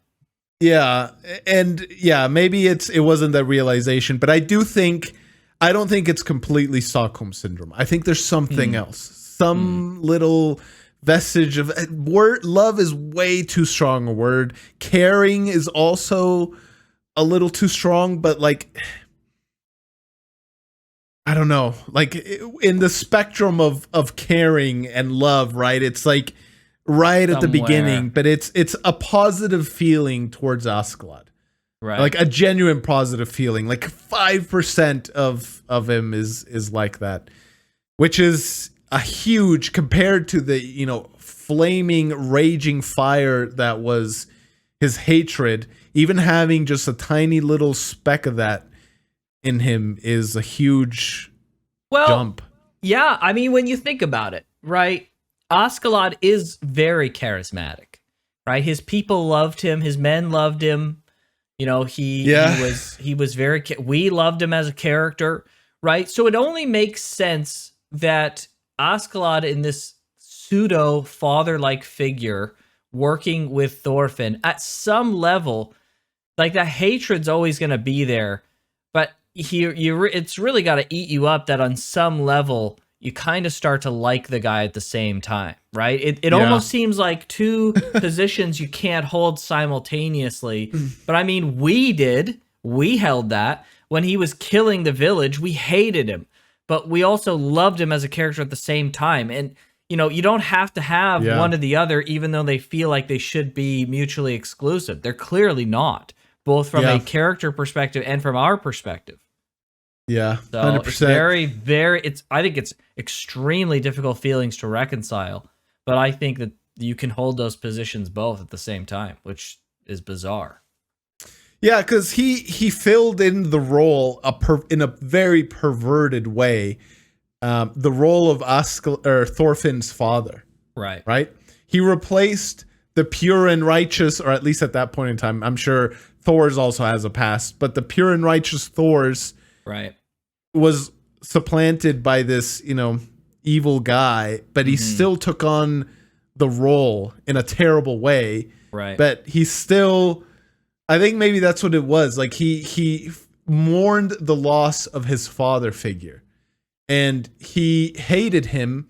B: Yeah. And yeah, maybe it wasn't that realization, but I don't think it's completely Stockholm syndrome. I think there's something else. Some little vestige of love is way too strong a word. Caring is also a little too strong, but like, I don't know, like in the spectrum of caring and love, right? It's like right at the beginning, but it's a positive feeling towards Askeladd.
A: Right.
B: Like a genuine positive feeling. Like 5% of him is like that, which is a huge compared to the, flaming, raging fire that was his hatred. Even having just a tiny little speck of that in him is a huge jump.
A: Yeah, I mean, when you think about it, right? Askeladd is very charismatic, right? His people loved him. His men loved him. He was very, we loved him as a character, right? So it only makes sense that Askeladd, in this pseudo father-like figure working with Thorfinn, at some level, like that hatred's always going to be there, but it's really got to eat you up that on some level you kind of start to like the guy at the same time, right? It almost seems like two positions you can't hold simultaneously. But I mean, we held that when he was killing the village. We hated him, but we also loved him as a character at the same time. And, you know, you don't have to have
B: Yeah.
A: one or the other, even though they feel like they should be mutually exclusive. They're clearly not, both from
B: Yeah.
A: a character perspective and from our perspective.
B: Yeah,
A: So
B: 100%.
A: it's very, very, I think it's extremely difficult feelings to reconcile, but I think that you can hold those positions both at the same time, which is bizarre.
B: Yeah, because he filled in the role in a very perverted way, the role of Thorfinn's father.
A: Right.
B: Right? He replaced the pure and righteous, or at least at that point in time, I'm sure Thors also has a past, but the pure and righteous Thors
A: Right.
B: was supplanted by this, you know, evil guy, but he still took on the role in a terrible way.
A: Right.
B: But he still, I think maybe that's what it was. Like he mourned the loss of his father figure, and he hated him,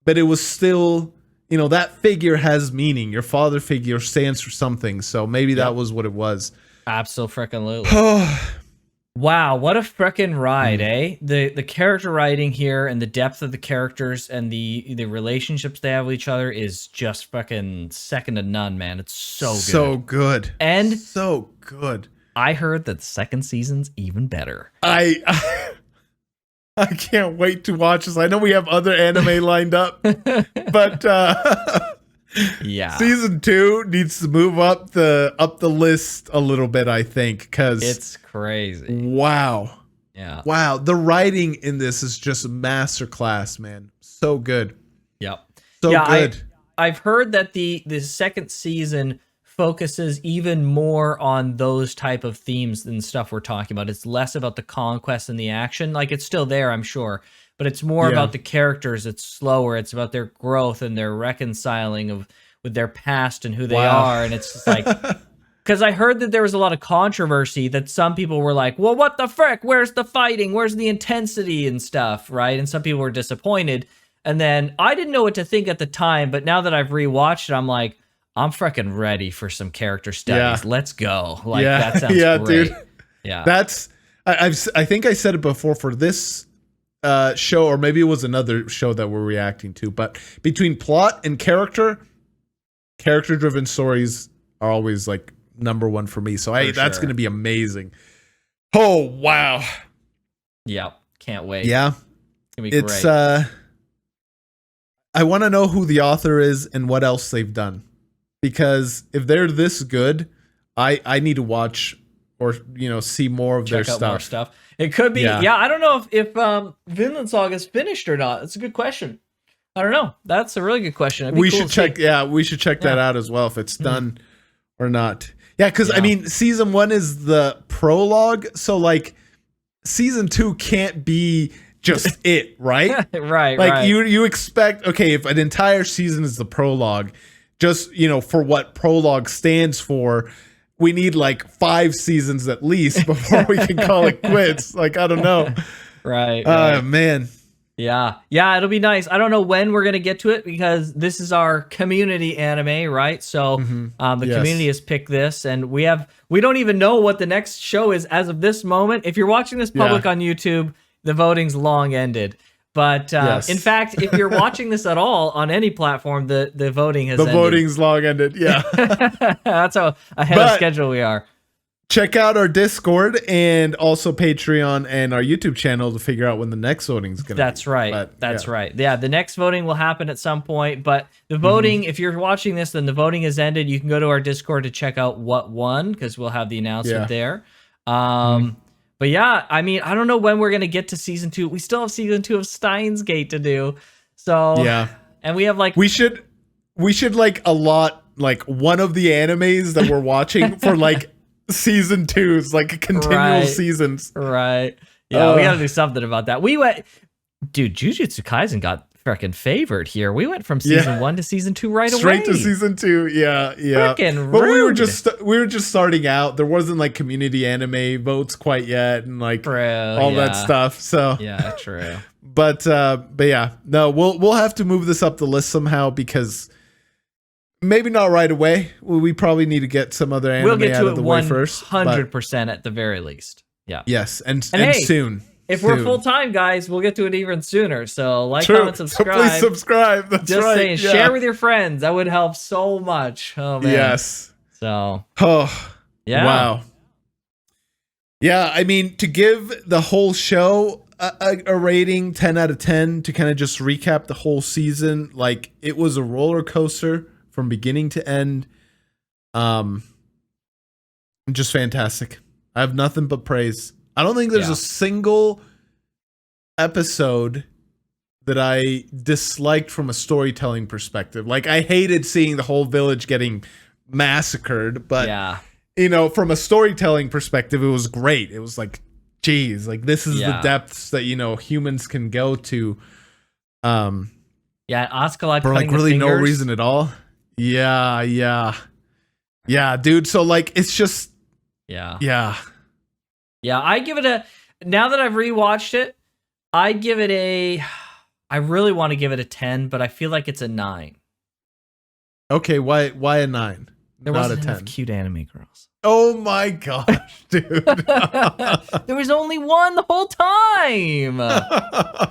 B: but it was still, you know, that figure has meaning. Your father figure stands for something. So maybe that was what it was.
A: Absolutely. Wow, what a frickin' ride, eh? The character writing here and the depth of the characters and the relationships they have with each other is just fucking second to none, man. It's so good.
B: So good.
A: And
B: so good.
A: I heard that the second season's even better.
B: I can't wait to watch this. I know we have other anime lined up, but
A: Yeah.
B: season 2 needs to move up the list a little bit, I think, because
A: It's crazy.
B: wow.
A: Yeah.
B: Wow, the writing in this is just a masterclass, man. So good.
A: Yep.
B: So good.
A: I've heard that the second season focuses even more on those type of themes and stuff we're talking about. It's less about the conquest and the action. Like, it's still there, I'm sure, but it's more about the characters. It's slower. It's about their growth and their reconciling with their past and who they are. And it's just like, because I heard that there was a lot of controversy that some people were like, well, what the frick? Where's the fighting? Where's the intensity and stuff, right? And some people were disappointed. And then I didn't know what to think at the time, but now that I've rewatched it, I'm like, I'm freaking ready for some character studies.
B: Yeah.
A: Let's go. Like,
B: Yeah.
A: that sounds
B: Yeah,
A: great.
B: dude.
A: Yeah.
B: That's I think I said it before for this show, or maybe it was another show that we're reacting to, but between plot and character-driven stories are always like number one for me. So that's going to be amazing. Oh, wow.
A: Yeah. Can't wait.
B: Yeah.
A: It's going to be
B: It's
A: great.
B: I want to know who the author is and what else they've done, because if they're this good, I need to watch or, you know, see more of their
A: Check out
B: stuff.
A: more stuff. It could be, yeah. I don't know if Vinland Saga is finished or not. It's a good question. I don't know. That's a really good question. It'd be
B: We
A: cool
B: should
A: to
B: check.
A: see.
B: Yeah, we should check that out as well, if it's done or not. Yeah, because I mean, season 1 is the prologue, so like season 2 can't be just it, right?
A: Right.
B: Like you expect, okay, if an entire season is the prologue, just, you know, for what prologue stands for, we need like 5 seasons at least before we can call it quits. Like, I don't know.
A: Right.
B: Man.
A: Yeah, it'll be nice. I don't know when we're gonna get to it because this is our community anime, right? So the community has picked this, and we don't even know what the next show is as of this moment. If you're watching this public on YouTube, the voting's long ended. But in fact, if you're watching this at all on any platform, the voting has ended.
B: Voting's long ended. Yeah.
A: That's how ahead of schedule we are.
B: Check out our Discord and also Patreon and our YouTube channel to figure out when the next voting is going to be.
A: That's right.
B: But,
A: That's right. Yeah, the next voting will happen at some point, but the voting, if you're watching this, then the voting has ended. You can go to our Discord to check out what won, because we'll have the announcement there. But yeah, I mean, I don't know when we're going to get to season 2. We still have season 2 of Steins Gate to do. So, and we have like...
B: We should like allot like one of the animes that we're watching for like season 2s, like continual seasons.
A: Right. Yeah, we got to do something about that. We went... Dude, Jujutsu Kaisen got freaking favored here. We went from season 1 to season 2 right away.
B: Straight to season 2. Yeah.
A: Freaking
B: But
A: rude.
B: we were just starting out. There wasn't like community anime votes quite yet, and like all that stuff. So
A: yeah, true.
B: But yeah, no, we'll have to move this up the list somehow, because maybe not right away. We probably need to get some other anime
A: We'll get
B: out
A: to
B: of
A: it
B: the way first.
A: 100% at the very least. Yeah.
B: Yes, and
A: hey,
B: soon.
A: if we're
B: soon.
A: full time, guys, we'll get to it even sooner. So like,
B: True.
A: comment,
B: So
A: subscribe.
B: please subscribe. That's
A: Just
B: right.
A: saying,
B: Yeah.
A: share with your friends. That would help so much. Oh man.
B: Yes.
A: So
B: Oh.
A: yeah.
B: Wow. Yeah, I mean, to give the whole show a rating 10 out of 10, to kind of just recap the whole season, like, it was a roller coaster from beginning to end. Just fantastic. I have nothing but praise. I don't think there's a single episode that I disliked from a storytelling perspective. Like, I hated seeing the whole village getting massacred, but
A: yeah.
B: you know, from a storytelling perspective, it was great. It was like, geez, like, this is the depths that, you know, humans can go to.
A: Yeah, Askeladd
B: For like really no reason at all. Yeah, dude. So like, it's just, yeah.
A: I give it a, now that I've rewatched it, I give it a, I really want to give it a 10, but I feel like it's a 9.
B: Okay, why a 9?
A: There
B: Not
A: wasn't
B: a 10.
A: enough cute anime girls.
B: Oh my gosh, dude.
A: There was only one the whole time.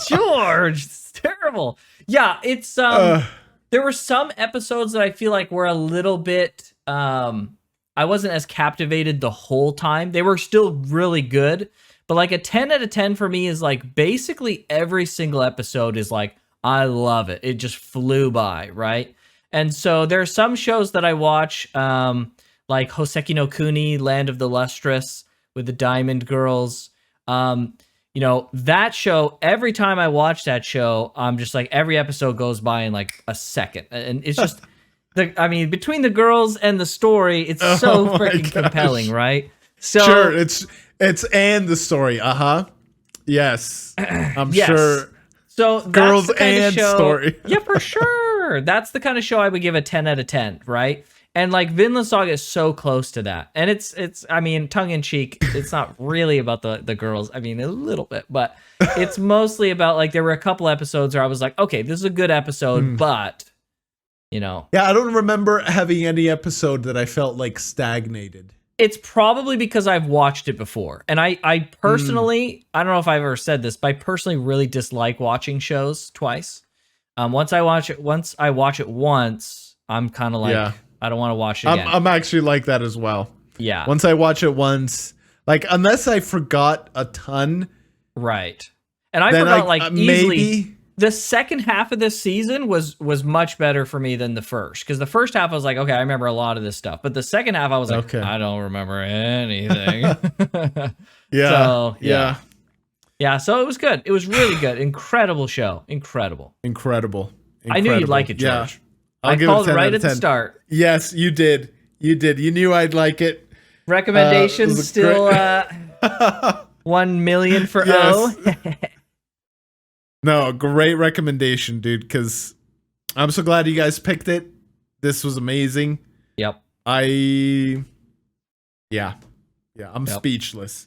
A: George, it's terrible. Yeah, it's there were some episodes that I feel like were a little bit I wasn't as captivated the whole time. They were still really good, but like a 10 out of 10 for me is like basically every single episode is like, I love it. It just flew by, right? And so there are some shows that I watch, like Hoseki no Kuni, Land of the Lustrous, with the Diamond Girls. You know, that show, every time I watch that show, I'm just like, every episode goes by in like a second. And it's just, I mean, between the girls and the story, it's so freaking compelling, right? So
B: sure, it's and the story. Yes. I'm sure.
A: So that's
B: girls
A: the kind
B: and
A: of show,
B: story.
A: Yeah, for sure. That's the kind of show I would give a 10 out of 10, right? And like Vinland Saga is so close to that. And it's I mean, tongue in cheek, it's not really about the girls. I mean, a little bit, but it's mostly about like, there were a couple episodes where I was like, okay, this is a good episode, but you know.
B: Yeah, I don't remember having any episode that I felt like stagnated.
A: It's probably because I've watched it before. And I personally, I don't know if I've ever said this, but I personally really dislike watching shows twice. Once I watch it once, I'm kind of like, I don't want to watch it again.
B: I'm actually like that as well.
A: Yeah.
B: Once I watch it once, like, unless I forgot a ton.
A: Right. And I forgot like easily.
B: Maybe.
A: The second half of this season was much better for me than the first. Because the first half I was like, okay, I remember a lot of this stuff. But the second half I was like, I don't remember anything. So, yeah, so it was good. It was really good. Incredible show. Incredible.
B: I
A: knew you'd like it, George.
B: I'll give
A: called
B: it 10
A: right
B: out of
A: at
B: 10.
A: the start.
B: Yes, you did. You knew I'd like it.
A: Recommendations still 1 million for O.
B: No, great recommendation, dude, because I'm so glad you guys picked it. This was amazing.
A: Yep.
B: I'm speechless.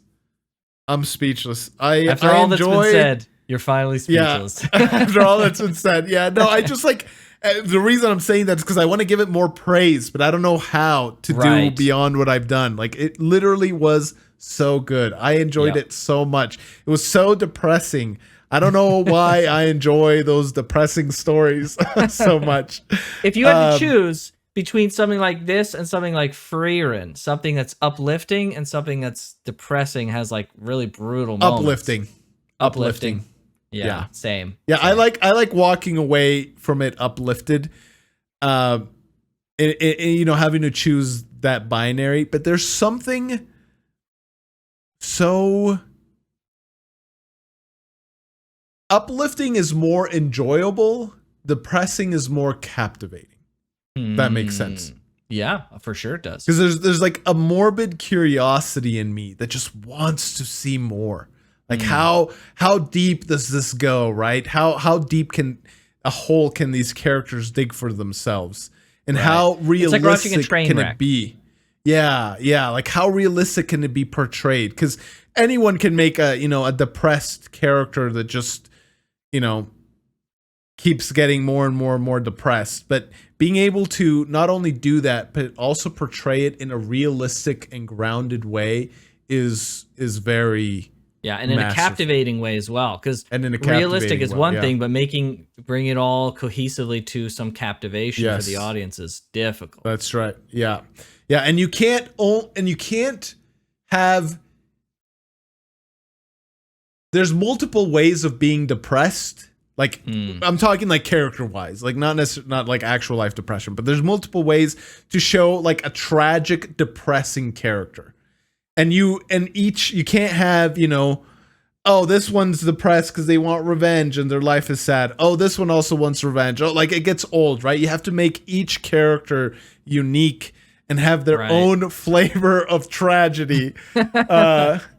A: After all that's been said, you're finally speechless.
B: Yeah, after all that's been said. Yeah, no, I just like, the reason I'm saying that is because I want to give it more praise, but I don't know how to do beyond what I've done. Like, it literally was so good. I enjoyed it so much. It was so depressing. I don't know why I enjoy those depressing stories so much.
A: If you had to choose between something like this and something like Frieren, something that's uplifting and something that's depressing, has like really brutal moments. Uplifting. Yeah, same.
B: Yeah, same. I like walking away from it uplifted. You know, having to choose that binary, but there's something so uplifting is more enjoyable, depressing is more captivating. That makes sense.
A: Yeah, for sure it does.
B: Because there's like a morbid curiosity in me that just wants to see more. Like how deep does this go, right? How deep can these characters dig for themselves? And how realistic can it be? Yeah. Like, how realistic can it be portrayed? Because anyone can make a depressed character that just, keeps getting more and more and more depressed. But being able to not only do that, but also portray it in a realistic and grounded way is very
A: Yeah, and in a
B: masterful.
A: captivating way as well. Because
B: And in a
A: realistic
B: captivating
A: is
B: way,
A: one
B: yeah.
A: thing, but bring it all cohesively to some captivation for the
B: Yes.
A: audience is difficult.
B: That's right. Yeah. Yeah, and you can't have there's multiple ways of being depressed. Like I'm talking like character wise, like not like actual life depression, but there's multiple ways to show like a tragic, depressing character. And you can't have, oh, this one's depressed because they want revenge and their life is sad. Oh, this one also wants revenge. Oh, like it gets old, right? You have to make each character unique and have their own flavor of tragedy.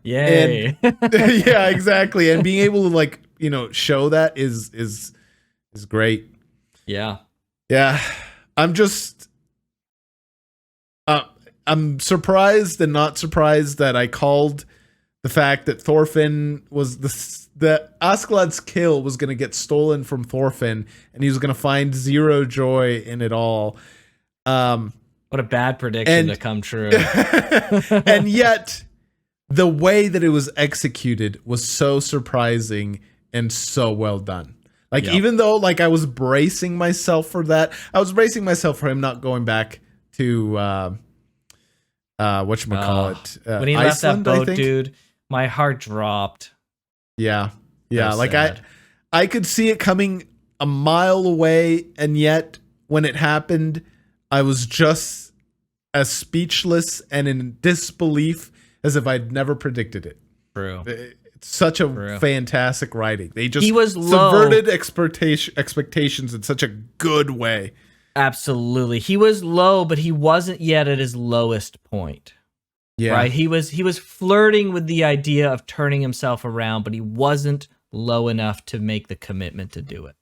A: Yay.
B: Yeah, exactly. And being able to like, show that is great.
A: Yeah.
B: Yeah. I'm surprised and not surprised that I called the fact that Thorfinn was that Askeladd's kill was going to get stolen from Thorfinn and he was going to find zero joy in it all.
A: What a bad prediction to come true.
B: And yet the way that it was executed was so surprising and so well done. Like, even though like I was bracing myself for that, I was bracing myself for him not going back to whatchamacallit,
A: when he
B: Iceland,
A: left that boat, dude, my heart dropped.
B: Yeah.
A: So
B: Like
A: sad.
B: I could see it coming a mile away, and yet when it happened, I was just as speechless and in disbelief as if I'd never predicted it.
A: True.
B: It's such a fantastic writing. They just
A: He was
B: subverted expectations in such a good way.
A: Absolutely. He was low, but he wasn't yet at his lowest point.
B: Yeah.
A: Right? He was flirting with the idea of turning himself around, but he wasn't low enough to make the commitment to do it.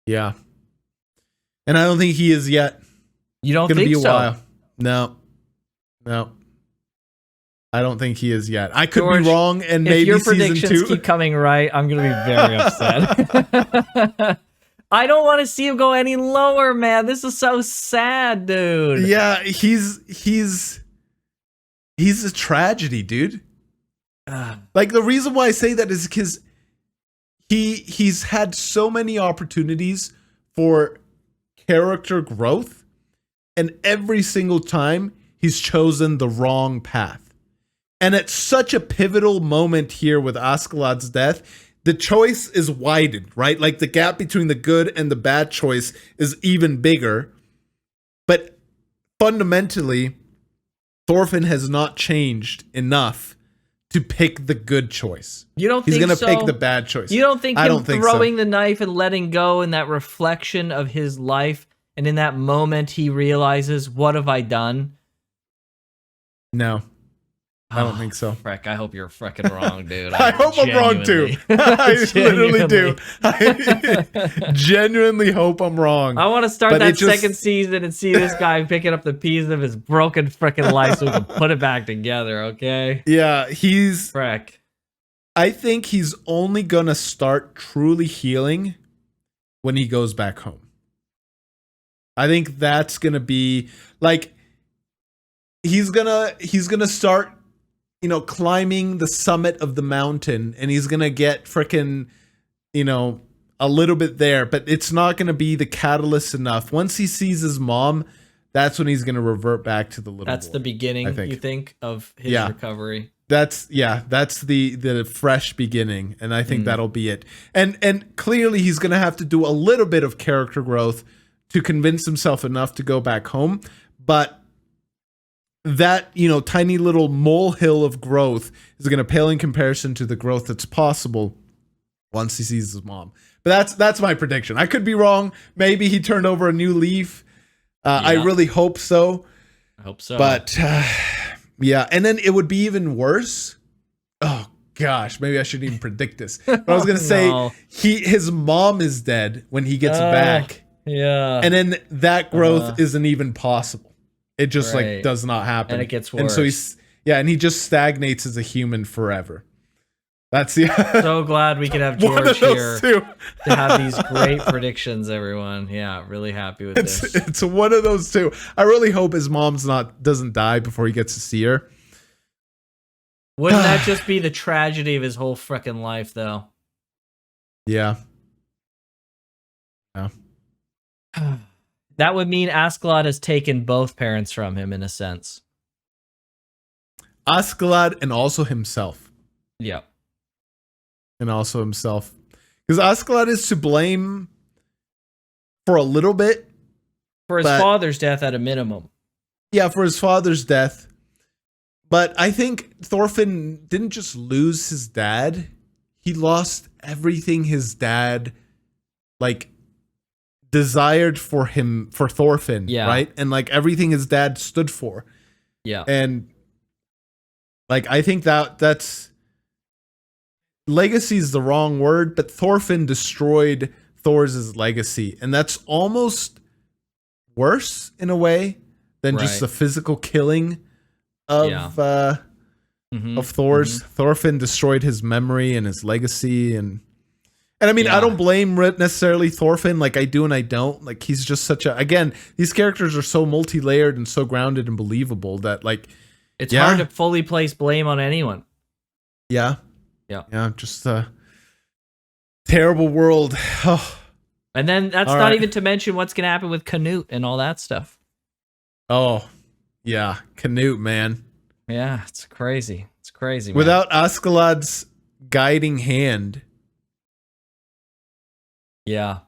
B: Yeah. And I don't think he is yet.
A: You don't
B: It's
A: think
B: gonna be a
A: so?
B: while. No. I don't think he is yet. I could
A: George,
B: be wrong, and
A: If
B: maybe
A: your
B: season
A: predictions
B: 2.
A: keep coming right, I'm going to be very upset. I don't want to see him go any lower, man. This is so sad, dude.
B: Yeah, he's a tragedy, dude. Like, the reason why I say that is because he's had so many opportunities for character growth, and every single time he's chosen the wrong path. And at such a pivotal moment here with Askeladd's death, the choice is widened, right? Like the gap between the good and the bad choice is even bigger. But fundamentally, Thorfinn has not changed enough to pick the good choice.
A: You don't
B: He's
A: think
B: going to
A: so?
B: pick the bad choice.
A: You don't think
B: I
A: him
B: don't think
A: throwing the knife and letting go in that reflection of his life, and in that moment he realizes, what have I done?
B: No. I don't think so.
A: Frick, I hope you're frickin' wrong, dude.
B: I hope I'm wrong too. I literally do. I genuinely hope I'm wrong.
A: I want to start
B: But
A: that
B: it just-
A: second season and see this guy picking up the pieces of his broken frickin' life so we can put it back together, okay?
B: Yeah,
A: Frick.
B: I think he's only gonna start truly healing when he goes back home. I think that's gonna be like he's gonna start, climbing the summit of the mountain, and he's gonna get frickin', a little bit there, but it's not gonna be the catalyst enough. Once he sees his mom, that's when he's gonna revert back to the little
A: That's
B: boy,
A: the beginning,
B: I think.
A: you think, of his
B: Yeah.
A: recovery?
B: That's the fresh beginning, and I think that'll be it. And clearly he's gonna have to do a little bit of character growth to convince himself enough to go back home, but that tiny little molehill of growth is gonna pale in comparison to the growth that's possible once he sees his mom. But that's my prediction. I could be wrong. Maybe he turned over a new leaf. I really hope so.
A: I hope so.
B: But yeah, and then it would be even worse. Oh gosh, maybe I shouldn't even predict this. But I was gonna say his mom is dead when he gets back,
A: yeah,
B: and then that growth isn't even possible. It just like does not happen,
A: and it gets worse.
B: And so and he just stagnates as a human forever. That's
A: so glad we could have
B: one
A: George
B: of those
A: here
B: two.
A: to have these great predictions, everyone. Yeah, really happy with this.
B: It's one of those two. I really hope his mom's doesn't die before he gets to see her.
A: Wouldn't that just be the tragedy of his whole frickin' life, though?
B: Yeah. Yeah.
A: That would mean Askeladd has taken both parents from him, in a sense.
B: Askeladd and also himself.
A: Yeah.
B: And also himself. Because Askeladd is to blame for a little bit.
A: For his father's death at a minimum.
B: Yeah, for his father's death. But I think Thorfinn didn't just lose his dad. He lost everything his dad, like, desired for him, for Thorfinn, right? And, like, everything his dad stood for.
A: Yeah.
B: And, like, I think that's... Legacy is the wrong word, but Thorfinn destroyed Thors' legacy. And that's almost worse, in a way, than just the physical killing of Thors. Thorfinn destroyed his memory and his legacy, and I mean, I don't blame necessarily Thorfinn, like I do and I don't. Like, he's just such a, again, these characters are so multi-layered and so grounded and believable that, like,
A: it's hard to fully place blame on anyone.
B: Yeah, just a terrible world. Oh.
A: And then that's not even to mention what's gonna happen with Canute and all that stuff.
B: Oh, yeah, Canute, man.
A: Yeah, it's crazy. It's crazy, man.
B: Without Askeladd's guiding hand.
A: Yeah.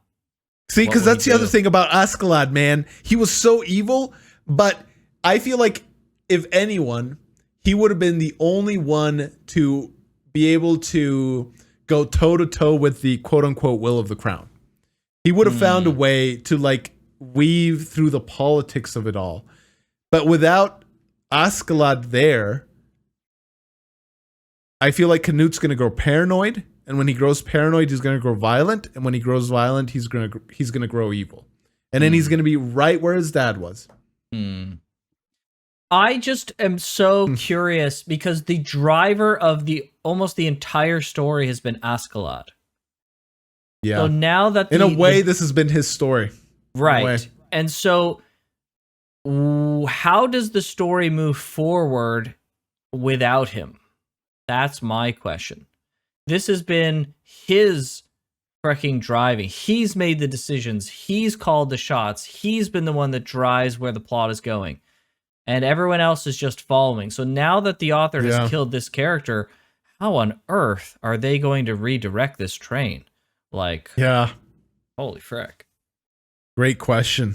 B: See, because that's the other thing about Askeladd, man. He was so evil, but I feel like if anyone, he would have been the only one to be able to go toe-to-toe with the quote-unquote will of the crown. He would have found a way to, like, weave through the politics of it all. But without Askeladd there, I feel like Canute's going to grow paranoid, and when he grows paranoid, he's going to grow violent, and when he grows violent, he's going to grow evil. And then he's going to be right where his dad was.
A: I just am so curious because the driver of almost the entire story has been Askeladd.
B: Yeah.
A: So now that
B: in a way, this has been his story.
A: Right. And so how does the story move forward without him? That's my question. This has been his freaking driving. He's made the decisions. He's called the shots. He's been the one that drives where the plot is going. And everyone else is just following. So now that the author has killed this character, how on earth are they going to redirect this train? Like, holy frick.
B: Great question.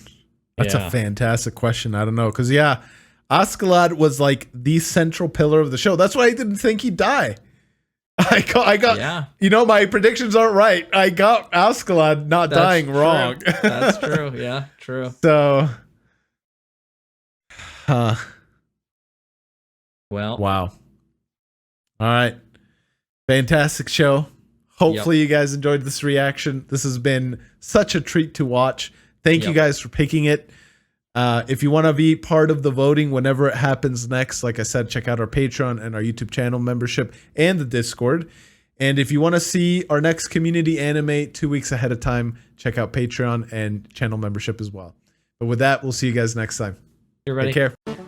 B: That's a fantastic question. I don't know. Because, Askeladd was like the central pillar of the show. That's why I didn't think he'd die. I got you know, my predictions aren't right. I got Askeladd not dying wrong.
A: That's true. Yeah, true.
B: So,
A: well.
B: Wow. All right. Fantastic show. Hopefully you guys enjoyed this reaction. This has been such a treat to watch. Thank you guys for picking it. If you want to be part of the voting whenever it happens next, like I said, check out our Patreon and our YouTube channel membership and the Discord. And if you want to see our next community anime 2 weeks ahead of time, check out Patreon and channel membership as well. But with that, we'll see you guys next time.
A: You're ready.
B: Take care.